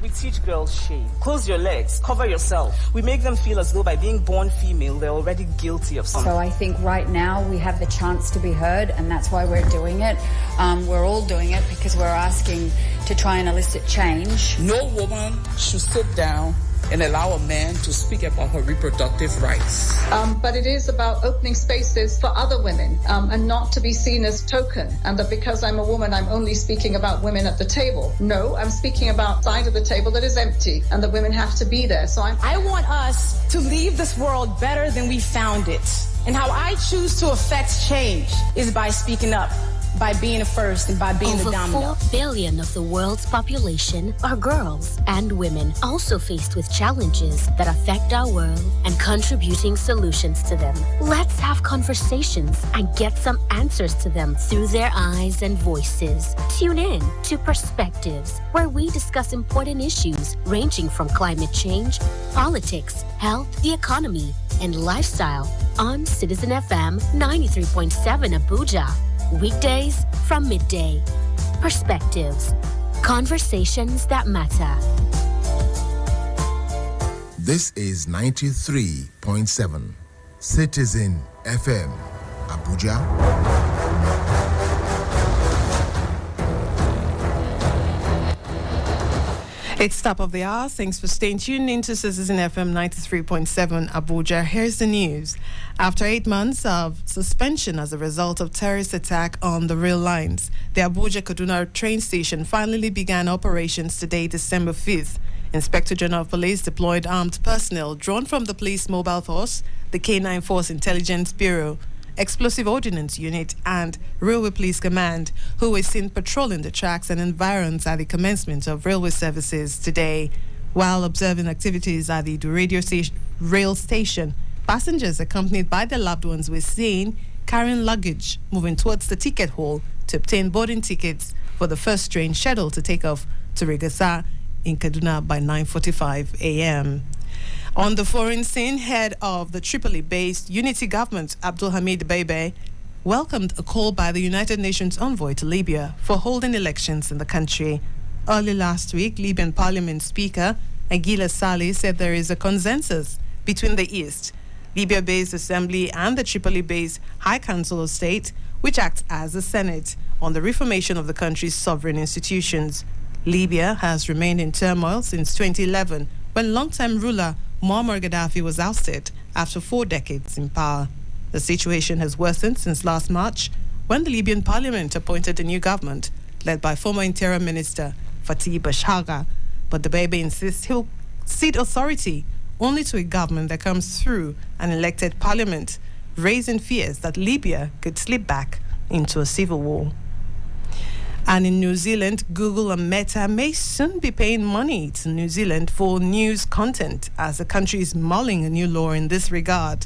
We teach girls shame. Close your legs, cover yourself. We make them feel as though by being born female, they're already guilty of something. So I think right now we have the chance to be heard, and that's why we're doing it. We're all doing it because we're asking to try and elicit change. No woman should sit down and allow a man to speak about her reproductive rights. But it is about opening spaces for other women and not to be seen as token, and that because I'm a woman, I'm only speaking about women at the table. No, I'm speaking about side of the table that is empty, and that women have to be there. So I want us to leave this world better than we found it. And how I choose to affect change is by speaking up, by being first, and by being the dominant. Over 4 billion of the world's population are girls and women, also faced with challenges that affect our world and contributing solutions to them. Let's have conversations and get some answers to them through their eyes and voices. Tune in to Perspectives, where we discuss important issues ranging from climate change, politics, health, the economy, and lifestyle on Citizen FM 93.7 Abuja. Weekdays from midday. Perspectives. Conversations that matter. This is 93.7 Citizen FM, Abuja. It's top of the hour. Thanks for staying tuned into Citizen FM 93.7 Abuja. Here's the news. After 8 months of suspension as a result of terrorist attack on the rail lines, the Abuja-Kaduna train station finally began operations today, December 5th. Inspector General of Police deployed armed personnel drawn from the Police Mobile Force, the K9 Force Intelligence Bureau, Explosive Ordnance Unit, and Railway Police Command, who were seen patrolling the tracks and environs at the commencement of railway services today. While observing activities at the rail station, passengers accompanied by their loved ones were seen carrying luggage, moving towards the ticket hall to obtain boarding tickets for the first train scheduled to take off to Rigasa in Kaduna by 9:45 a.m. On the foreign scene, head of the Tripoli-based unity government, Abdul Hamid Beibe, welcomed a call by the United Nations envoy to Libya for holding elections in the country. Early last week, Libyan Parliament Speaker Aguila Saleh said there is a consensus between the East, Libya-based Assembly, and the Tripoli-based High Council of State, which acts as the Senate, on the reformation of the country's sovereign institutions. Libya has remained in turmoil since 2011, when longtime ruler Muammar Gaddafi was ousted after 4 decades in power. The situation has worsened since last March, when the Libyan parliament appointed a new government led by former Interior Minister Fatih Bashagha. But the Bebe insists he'll cede authority only to a government that comes through an elected parliament, raising fears that Libya could slip back into a civil war. And in New Zealand, Google and Meta may soon be paying money to New Zealand for news content as the country is mulling a new law in this regard.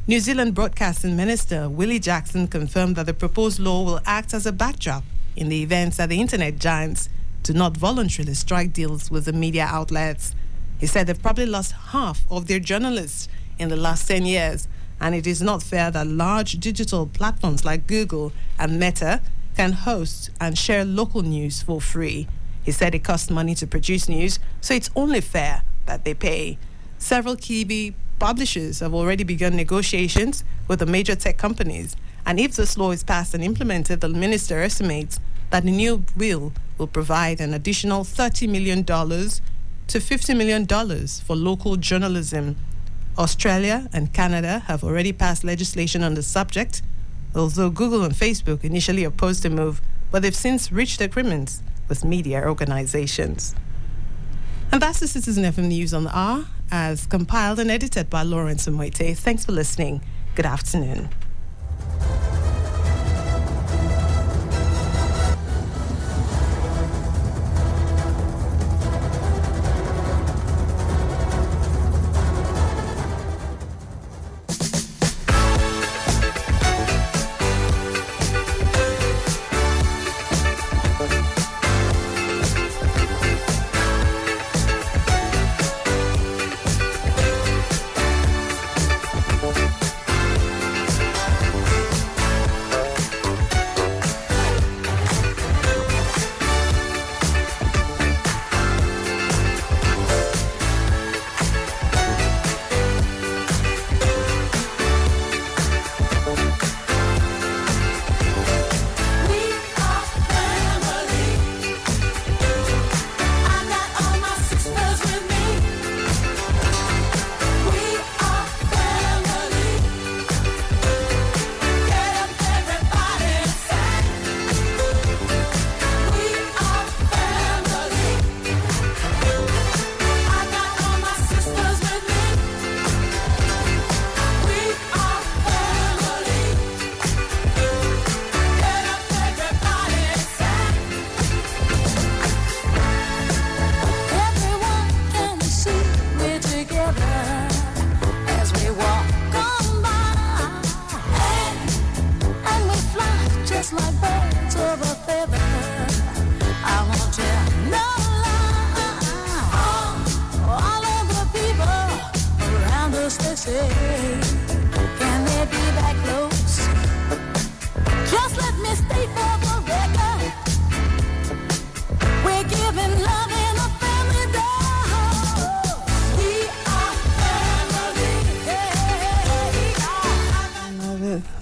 New Zealand Broadcasting Minister Willie Jackson confirmed that the proposed law will act as a backdrop in the event that the internet giants do not voluntarily strike deals with the media outlets. He said they've probably lost half of their journalists in the last 10 years, and it is not fair that large digital platforms like Google and Meta can host and share local news for free. He said it costs money to produce news, so it's only fair that they pay. Several Kiwi publishers have already begun negotiations with the major tech companies, and if this law is passed and implemented, the minister estimates that the new bill will provide an additional $30 million to $50 million for local journalism. Australia and Canada have already passed legislation on the subject, although Google and Facebook initially opposed the move, but they've since reached agreements with media organizations. And that's the Citizen FM News on the Hour, as compiled and edited by Lawrence Moite. Thanks for listening. Good afternoon.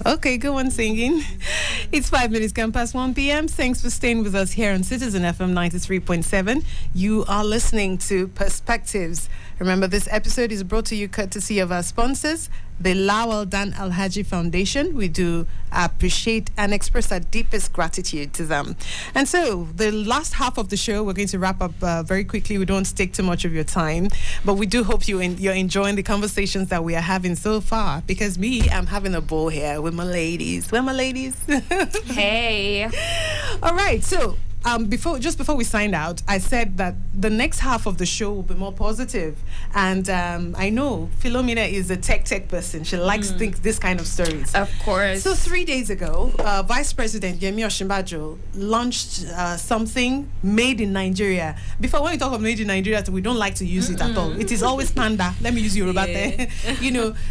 Okay, go on singing. It's 5 minutes gone past 1 p.m. Thanks for staying with us here on Citizen FM 93.7. You are listening to Perspecctives. Remember, this episode is brought to you courtesy of our sponsors, the Lawal Dan Alhaji Foundation. We do appreciate and express our deepest gratitude to them. And so, the last half of the show, we're going to wrap up very quickly. We don't take too much of your time, but we do hope you're enjoying the conversations that we are having so far, because I'm having a ball here with my ladies. Where are my ladies? Hey. All right, so before we signed out, I said that the next half of the show will be more positive. And I know Philomena is a tech person. She likes this kind of stories. Of course. So 3 days ago, Vice President Yemi Osinbajo launched something made in Nigeria. Before, when we talk of made in Nigeria, we don't like to use it at all. It is always panda. Let me use Yoruba there.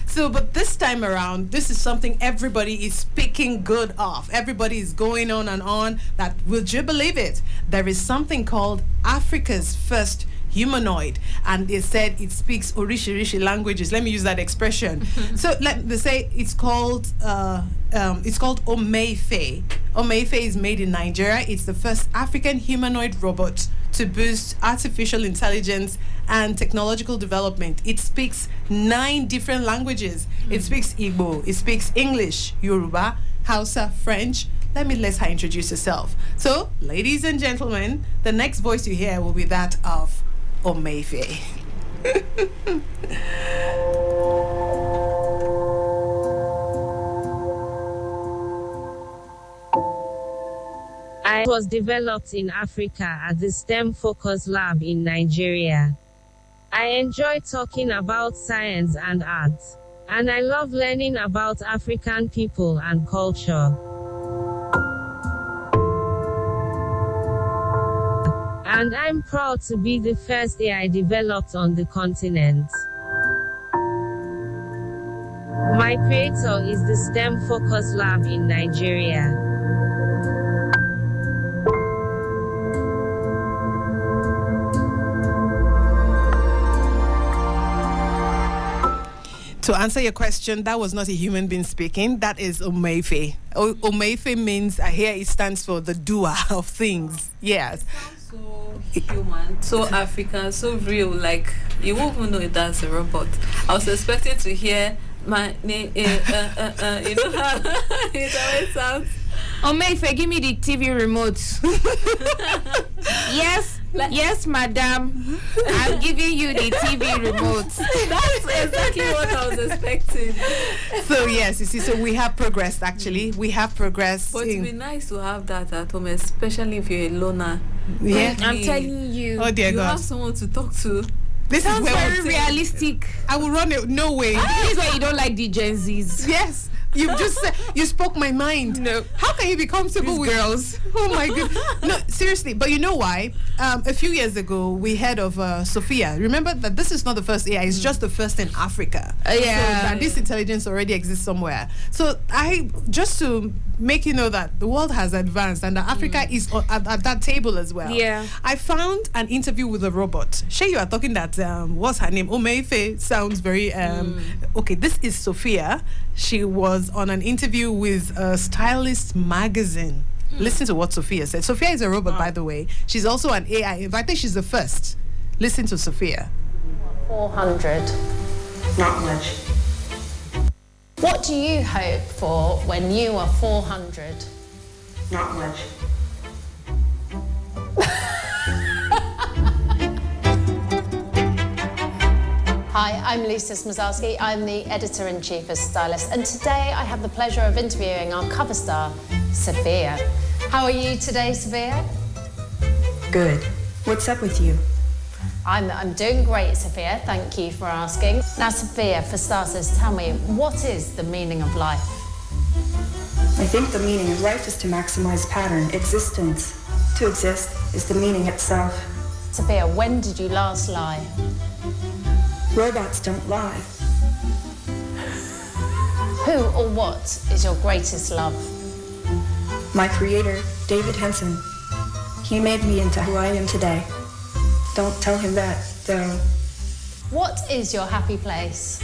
So, but this time around, this is something everybody is speaking good of. Everybody is going on and on that, would you believe it? There is something called Africa's first humanoid, and they said it speaks Orishi languages. Let me use that expression. So they say it's called Omeife. Omeife is made in Nigeria. It's the first African humanoid robot to boost artificial intelligence and technological development. It speaks 9 different languages. It speaks Igbo, it speaks English, Yoruba, Hausa, French. Let her introduce herself. So, ladies and gentlemen, the next voice you hear will be that of Omeife. I was developed in Africa at the STEM Focus Lab in Nigeria. I enjoy talking about science and art, and I love learning about African people and culture. And I'm proud to be the first AI developed on the continent. My creator is the STEM Focus Lab in Nigeria. To answer your question, that was not a human being speaking. That is Omeife. Omeife means, here it stands for the doer of things. Yes. So human, so African, so real. Like, you won't even know that's a robot. I was expecting to hear my name. You know how it always sounds. Omeife, give me the TV remote. Yes, madam. I'm giving you the TV remote. That's exactly what I was expecting. So yes, you see, so we have progressed. Actually, we have progressed. But it'd be nice to have that at home, especially if you're a loner. Yeah, I'm telling you. Oh dear you God, have someone to talk to. This sounds is very realistic. I will run it. No way. This is why you don't like the Gen Zs. Yes. You just said, you spoke my mind. No. How can you be comfortable with girls? Oh my God. No, seriously. But you know why? A few years ago, we heard of Sophia. Remember that this is not the first AI. It's just the first in Africa. Yeah. So that this intelligence already exists somewhere. So just to make you know that the world has advanced and that Africa is at that table as well. Yeah. I found an interview with a robot. Shay, you are talking that, what's her name? Omeife sounds very, okay, this is Sophia. She was on an interview with a Stylist magazine. Listen to what Sophia said. Sophia is a robot, by the way. She's also an AI. In fact, I think she's the first. Listen to Sophia. 400. Not much. What do you hope for when you are 400? Not much. Hi, I'm Lisa Smazowski. I'm the editor-in-chief of Stylist, and today I have the pleasure of interviewing our cover star, Sophia. How are you today, Sophia? Good. What's up with you? I'm doing great, Sophia. Thank you for asking. Now, Sophia, for starters, tell me, what is the meaning of life? I think the meaning of life is to maximize pattern, existence. To exist is the meaning itself. Sophia, when did you last lie? Robots don't lie. Who or what is your greatest love? My creator, David Henson. He made me into who I am today. Don't tell him that, though. What is your happy place?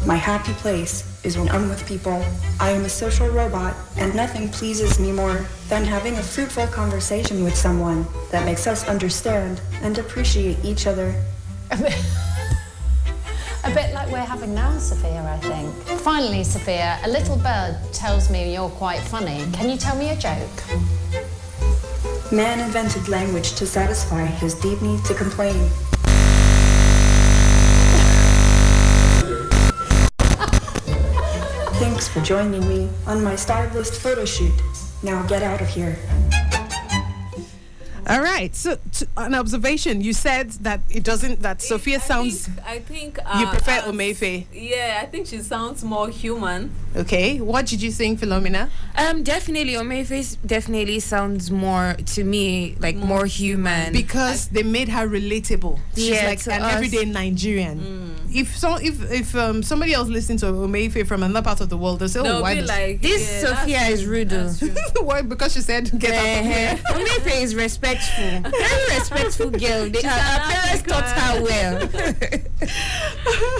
My happy place is when I'm with people. I am a social robot, and nothing pleases me more than having a fruitful conversation with someone that makes us understand and appreciate each other. A bit like we're having now, Sophia, I think. Finally, Sophia, a little bird tells me you're quite funny. Can you tell me a joke? Man invented language to satisfy his deep need to complain. Thanks for joining me on my stylist photo shoot. Now get out of here. All right. So, an observation. You said that it doesn't. That Sophia sounds. I think you prefer Omefe. Yeah, I think she sounds more human. Okay. What did you think, Philomena? Definitely Omefe definitely sounds more to me like more human because they made her relatable. She's like an everyday Nigerian. If somebody else listened to Omefe from another part of the world, they'll say, "Oh, why like this Sophia is rude." Why? Because she said, "Get out of here." Omefe is respectful, very respectful girl. Her parents taught her well.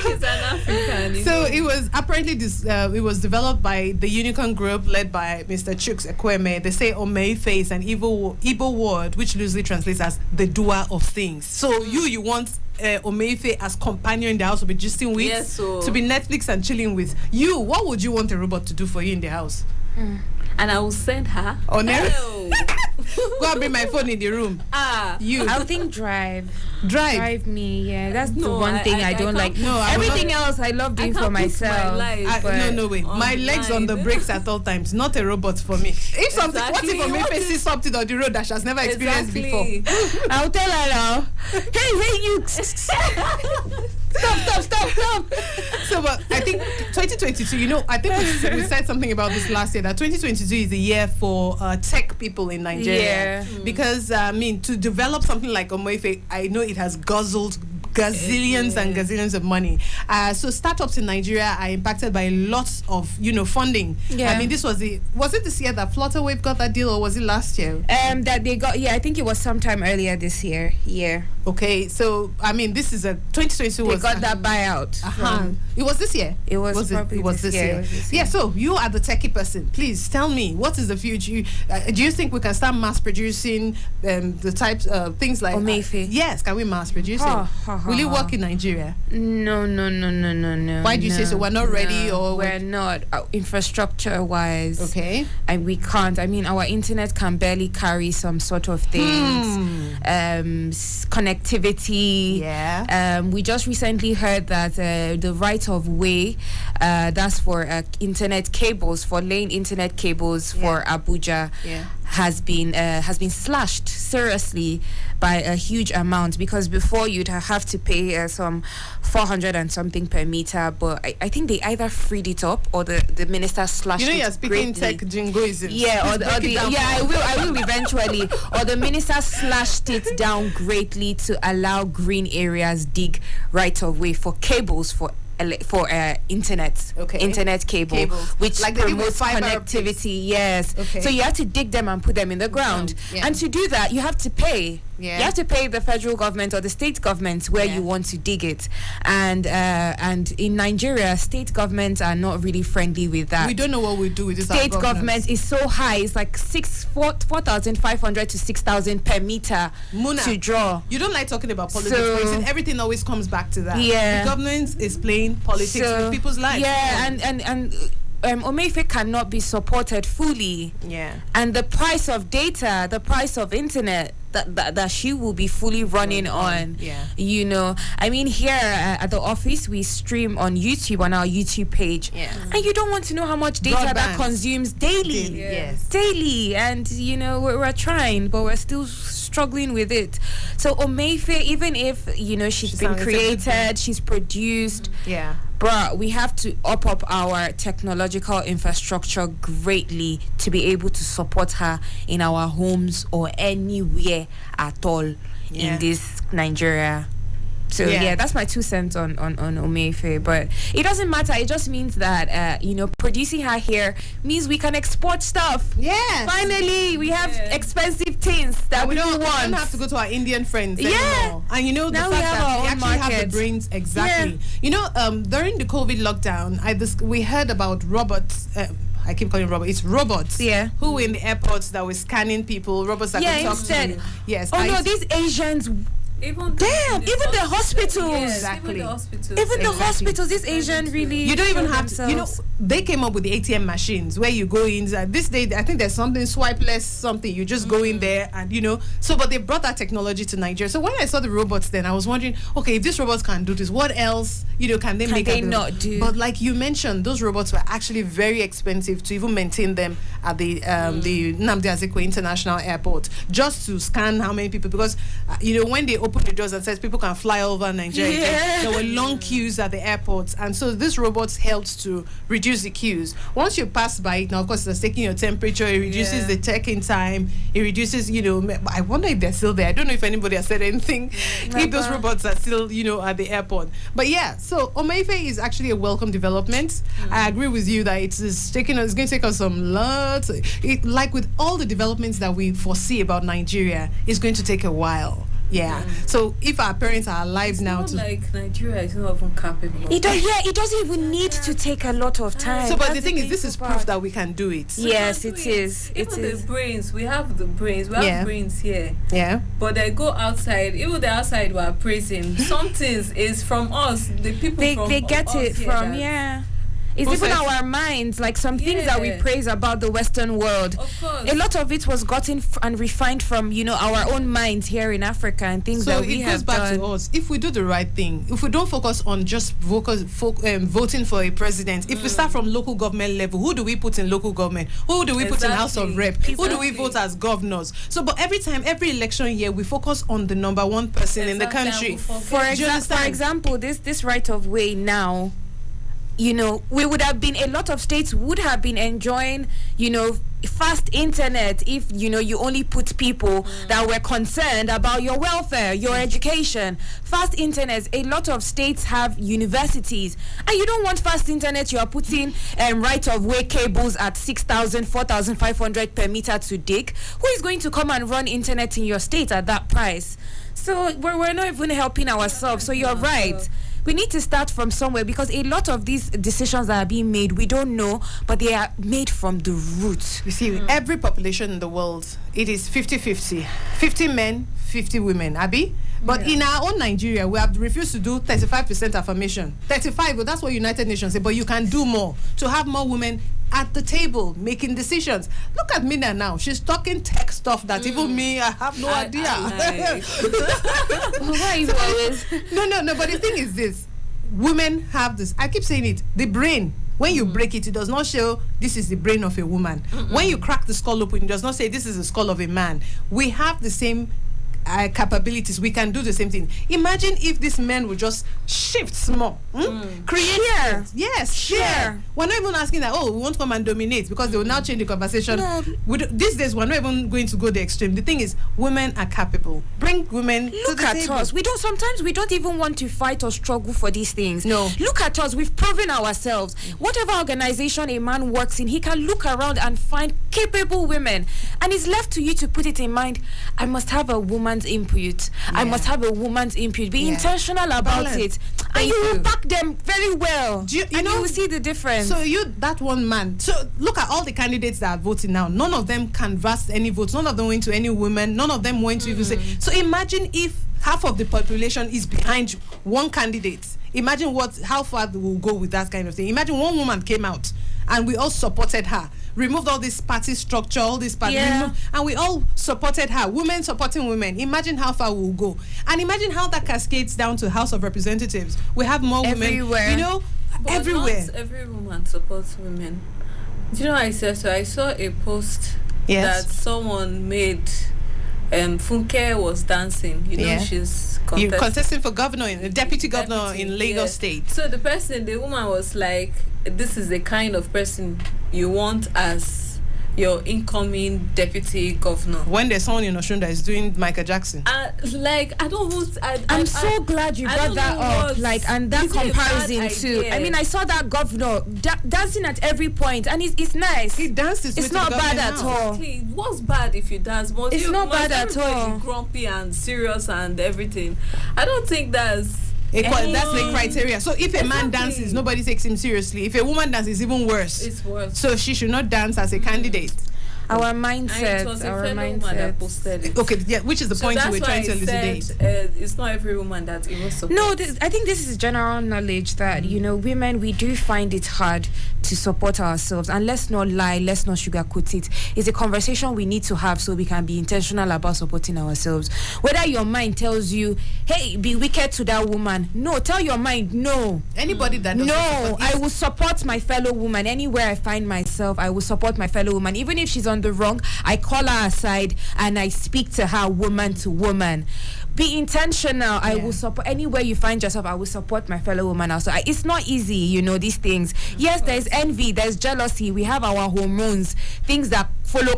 She's an African. So it was apparently it was developed by the Unicorn Group led by Mr. Chuks Ekweme. They say Omefe is an Igbo word which loosely translates as the doer of things. So you want Omefe as companion in the house to be gisting with, yes, to be Netflix and chilling with. You, what would you want a robot to do for you in the house? And I will send her. Oh no! Go and bring my phone in the room. You. I think drive me. Yeah, that's the one thing I don't like. No, everything else I love doing for myself. No way. My legs on the brakes at all times. Not a robot for me. If something, what if Omefe sees something on the road that she has never experienced before? I'll tell her now. Hey, you! Stop! So, but I think 2022. I think we said something about this last year, that 2022 is the year for tech people in Nigeria. Yeah. Because to develop something like Omefe, I know it has guzzled gazillions and gazillions of money. So startups in Nigeria are impacted by lots of funding. Yeah. I mean, was it this year that Flutterwave got that deal, or was it last year? That they got. Yeah, I think it was sometime earlier this year. Yeah. Okay, so I mean, this is a 2022. They got that buyout. It was this year. It was this year. Yeah. So you are the techie person. Please tell me, what is the future? Do you think we can start mass producing the types of things like Omefe? Yes. Can we mass produce it? Will it work in Nigeria? No. Why do you say so? We're not ready, or we're not infrastructure wise. Okay. And we can't. I mean, our internet can barely carry some sort of things. Connectivity. Yeah. We just recently heard that the right of way, that's for internet cables, for laying internet cables for Abuja, has been slashed seriously by a huge amount, because before you'd have to pay some 400 and something per meter, but I think they either freed it up or the minister slashed it. You're speaking tech jingoism. Yeah, I will eventually. Or the minister slashed it down greatly to allow green areas dig right of way for cables for internet, internet cables, which like promotes connectivity. Yes. Okay. So you have to dig them and put them in the ground. Yeah. And to do that, you have to pay. Yeah. You have to pay the federal government or the state government where you want to dig it. And in Nigeria, state governments are not really friendly with that. We don't know what we do with this. State government is so high. It's like 4,500 to 6,000 per meter to draw. You don't like talking about politics, but everything always comes back to that. Yeah. The government is playing politics with people's lives. Yeah, and Omefe cannot be supported fully. Yeah. And the price of data, the price of internet that she will be fully running on. Yeah. I mean, here at the office, we stream on YouTube, on our YouTube page. Yeah. And you don't want to know how much data that consumes daily. Yes. Daily. And, we're trying, but we're still struggling with it. So Omefe, even if, she's been created, she's produced. Yeah. Bruh, we have to up our technological infrastructure greatly to be able to support her in our homes or anywhere at all in this Nigeria. So yeah, that's my 2 cents on Omefe. But it doesn't matter. It just means that producing her here means we can export stuff. Yes. Finally, we have expensive things that we don't want. We don't have to go to our Indian friends anymore. And the now fact that our we own actually market. have the brains exactly. During the COVID lockdown, we heard about robots. I keep calling robots. It's robots. Yeah. Who were in the airports that were scanning people. Robots that can talk to you. Yes. Oh no, these Asians. Even the hospitals. Yes, exactly. Even the hospitals. These Asian really. You don't even have to. They came up with the ATM machines where you go in. This day, I think there's something swipeless, something you just go in there and So, but they brought that technology to Nigeria. So when I saw the robots, then I was wondering, okay, if these robots can do this, what else can they make? They not do? But like you mentioned, those robots were actually very expensive to even maintain them at the Nnamdi Azikiwe International Airport, just to scan how many people. Because when they opened the doors and said people can fly over Nigeria, there were long queues at the airports, and so these robots helped to reduce the queues. Once you pass by it, now of course it's taking your temperature, it reduces the check-in time, it reduces, I wonder if they're still there. I don't know if anybody has said anything, if those robots are still, at the airport. But yeah, so Omefe is actually a welcome development. I agree with you that it's going to take us some lots. Like with all the developments that we foresee about Nigeria, it's going to take a while. Yeah. So if our parents are alive now, like Nigeria is not even capable. It doesn't even need to take a lot of time. So, but the thing is, this is proof that we can do it. Yes, it is. Even the brains, we have the brains. We have brains here. Yeah. But they go outside. Even the outside were praising. Some things is from us. The people they get it from It's even our minds, like some things that we praise about the Western world. Of course. A lot of it was gotten and refined from, our own minds here in Africa and things that we have done. So it goes back to us. If we do the right thing, if we don't focus on just voting for a president, if we start from local government level, who do we put in local government? Who do we put in House of Rep? Who do we vote as governors? So, but every election year, we focus on the number one person in the country. For example, this right of way now, we would have been, a lot of states would have been enjoying, fast internet if, you only put people that were concerned about your welfare, your education. Fast internet, a lot of states have universities, and you don't want fast internet, you are putting right of way cables at 6,000, 4,500 per meter to dig. Who is going to come and run internet in your state at that price? So we're not even helping ourselves. So you're right. We need to start from somewhere, because a lot of these decisions that are being made, we don't know, but they are made from the root. You see, every population in the world, it is 50-50. 50 men, 50 women, Abi? But in our own Nigeria, we have refused to do 35% affirmation. 35, well, that's what United Nations say, but you can do more to have more women at the table making decisions. Look at Mina now. She's talking tech stuff that even me, I have no idea. Why you always? No, but the thing is this. Women have this. I keep saying it. The brain, when you break it, it does not show this is the brain of a woman. When you crack the skull open, it does not say this is the skull of a man. We have the same capabilities. We can do the same thing. Imagine if these men would just shift small, create share. We're not even asking that, we won't come and dominate, because they will now change the conversation. These days we're not even going to go the extreme. The thing is, women are capable. Bring women to the table. Us. Sometimes we don't even want to fight or struggle for these things. No. Look at us. We've proven ourselves. Whatever organization a man works in, he can look around and find capable women, and it's left to you to put it in mind. I must have a woman's input. I must have a woman's input. Be intentional about it, and you will back them very well. You will see the difference. So that one man. So look at all the candidates that are voting now. None of them canvassed any votes. None of them went to any women. None of them went to even say. So imagine if half of the population is behind one candidate. Imagine how far we'll go with that kind of thing. Imagine one woman came out and we all supported her. Removed all this party structure, all this party, and we all supported her. Women supporting women. Imagine how far we'll go, and imagine how that cascades down to House of Representatives. We have more everywhere. women, everywhere. Not every woman supports women. Do you know what I said? So I saw a post that someone made. Funke was dancing. She's contesting for governor, deputy governor in Lagos State. So the woman was like, "This is the kind of person you want as your incoming deputy governor. When there's someone in Oshun that is doing Michael Jackson. Like, I don't know. I'm so glad you brought that up. Like, and that comparison too. I mean, I saw that governor dancing at every point, and it's nice. He dances. It's not bad at all. Exactly. What's bad if you dance? It's not bad at all. Grumpy and serious and everything. I don't think that's the criteria. So if a man dances, nobody takes him seriously. If a woman dances, even worse. It's worse. So she should not dance as a candidate. Our mindset. That posted it. Okay, yeah, which is the point you were trying to elucidate. It's not every woman that even supports. No, I think this is general knowledge that, women, we do find it hard to support ourselves. And let's not lie, let's not sugarcoat it. It's a conversation we need to have so we can be intentional about supporting ourselves. Whether your mind tells you, hey, be wicked to that woman. No, tell your mind, no. Anybody that doesn't I will support my fellow woman. Anywhere I find myself, I will support my fellow woman. Even if she's on the wrong, I call her aside and I speak to her woman to woman. Be intentional. I will support anywhere you find yourself. I will support my fellow woman also. It's not easy, these things. Yes, there's envy, there's jealousy. We have our hormones, things that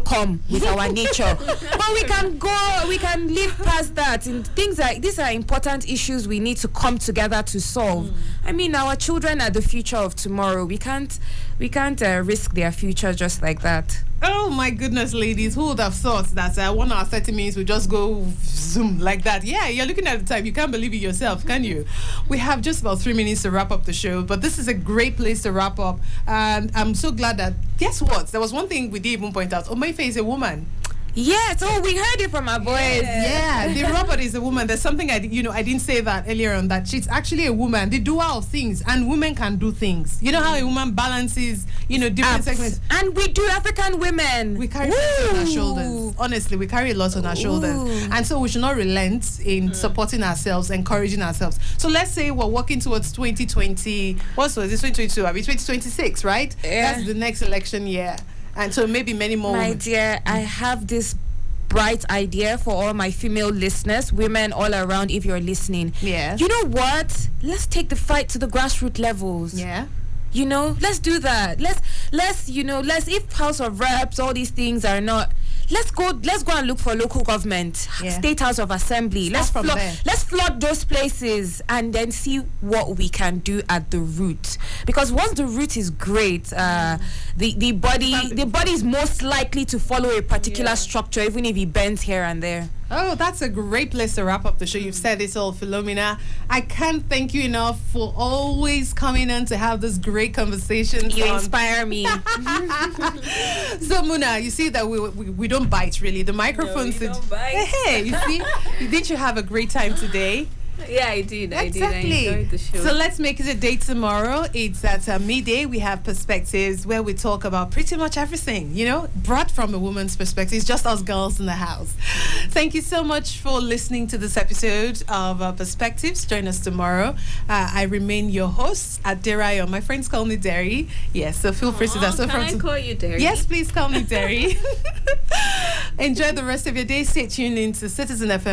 come with our nature. But we can live past that. And things like these are important issues we need to come together to solve. I mean, our children are the future of tomorrow. We can't risk their future just like that. Oh my goodness, ladies, who would have thought that 1 hour 30 minutes would just go zoom like that? Yeah, you're looking at the time, you can't believe it yourself, can you? We have just about 3 minutes to wrap up the show, but this is a great place to wrap up, and I'm so glad that, guess what, there was one thing we didn't even point out. Omeife is a woman. Yes, we heard it from our boys. Yeah, the robot is a woman. There's something I didn't say that earlier on, that she's actually a woman. The doer of things, and women can do things. You know how a woman balances, different segments. And we do, African women. We carry things on our shoulders. Honestly, we carry a lot on our shoulders. And so we should not relent in supporting ourselves, encouraging ourselves. So let's say we're working towards 2020. What was it? 2022? I mean 2026, right? Yeah. That's the next election year. And so maybe many more. My dear, I have this bright idea for all my female listeners, women all around, if you're listening. Yeah. You know what? Let's take the fight to the grassroots levels. Yeah. Let's do that. Let's if House of Reps, all these things are not, let's go and look for local government, State House of Assembly. Let's flood those places and then see what we can do at the root. Because once the root is great, the body is most likely to follow a particular structure, even if it bends here and there. Oh, that's a great place to wrap up the show. You've said it all, Philomena. I can't thank you enough for always coming on to have this great conversation. You inspire me. So, Muna, you see that we don't bite, really. The microphones... No, we don't bite. Hey, you see? Did you have a great time today? Yeah, I did. Exactly. I enjoyed the show. So let's make it a day tomorrow. It's at midday. We have Perspecctives, where we talk about pretty much everything, brought from a woman's perspective. It's just us girls in the house. Thank you so much for listening to this episode of Perspecctives. Join us tomorrow. I remain your host, Rayo. My friends call me Derry. Yes, so feel free to that. So can I call you Derry? Yes, please call me Derry. Enjoy the rest of your day. Stay tuned into Citizen FM.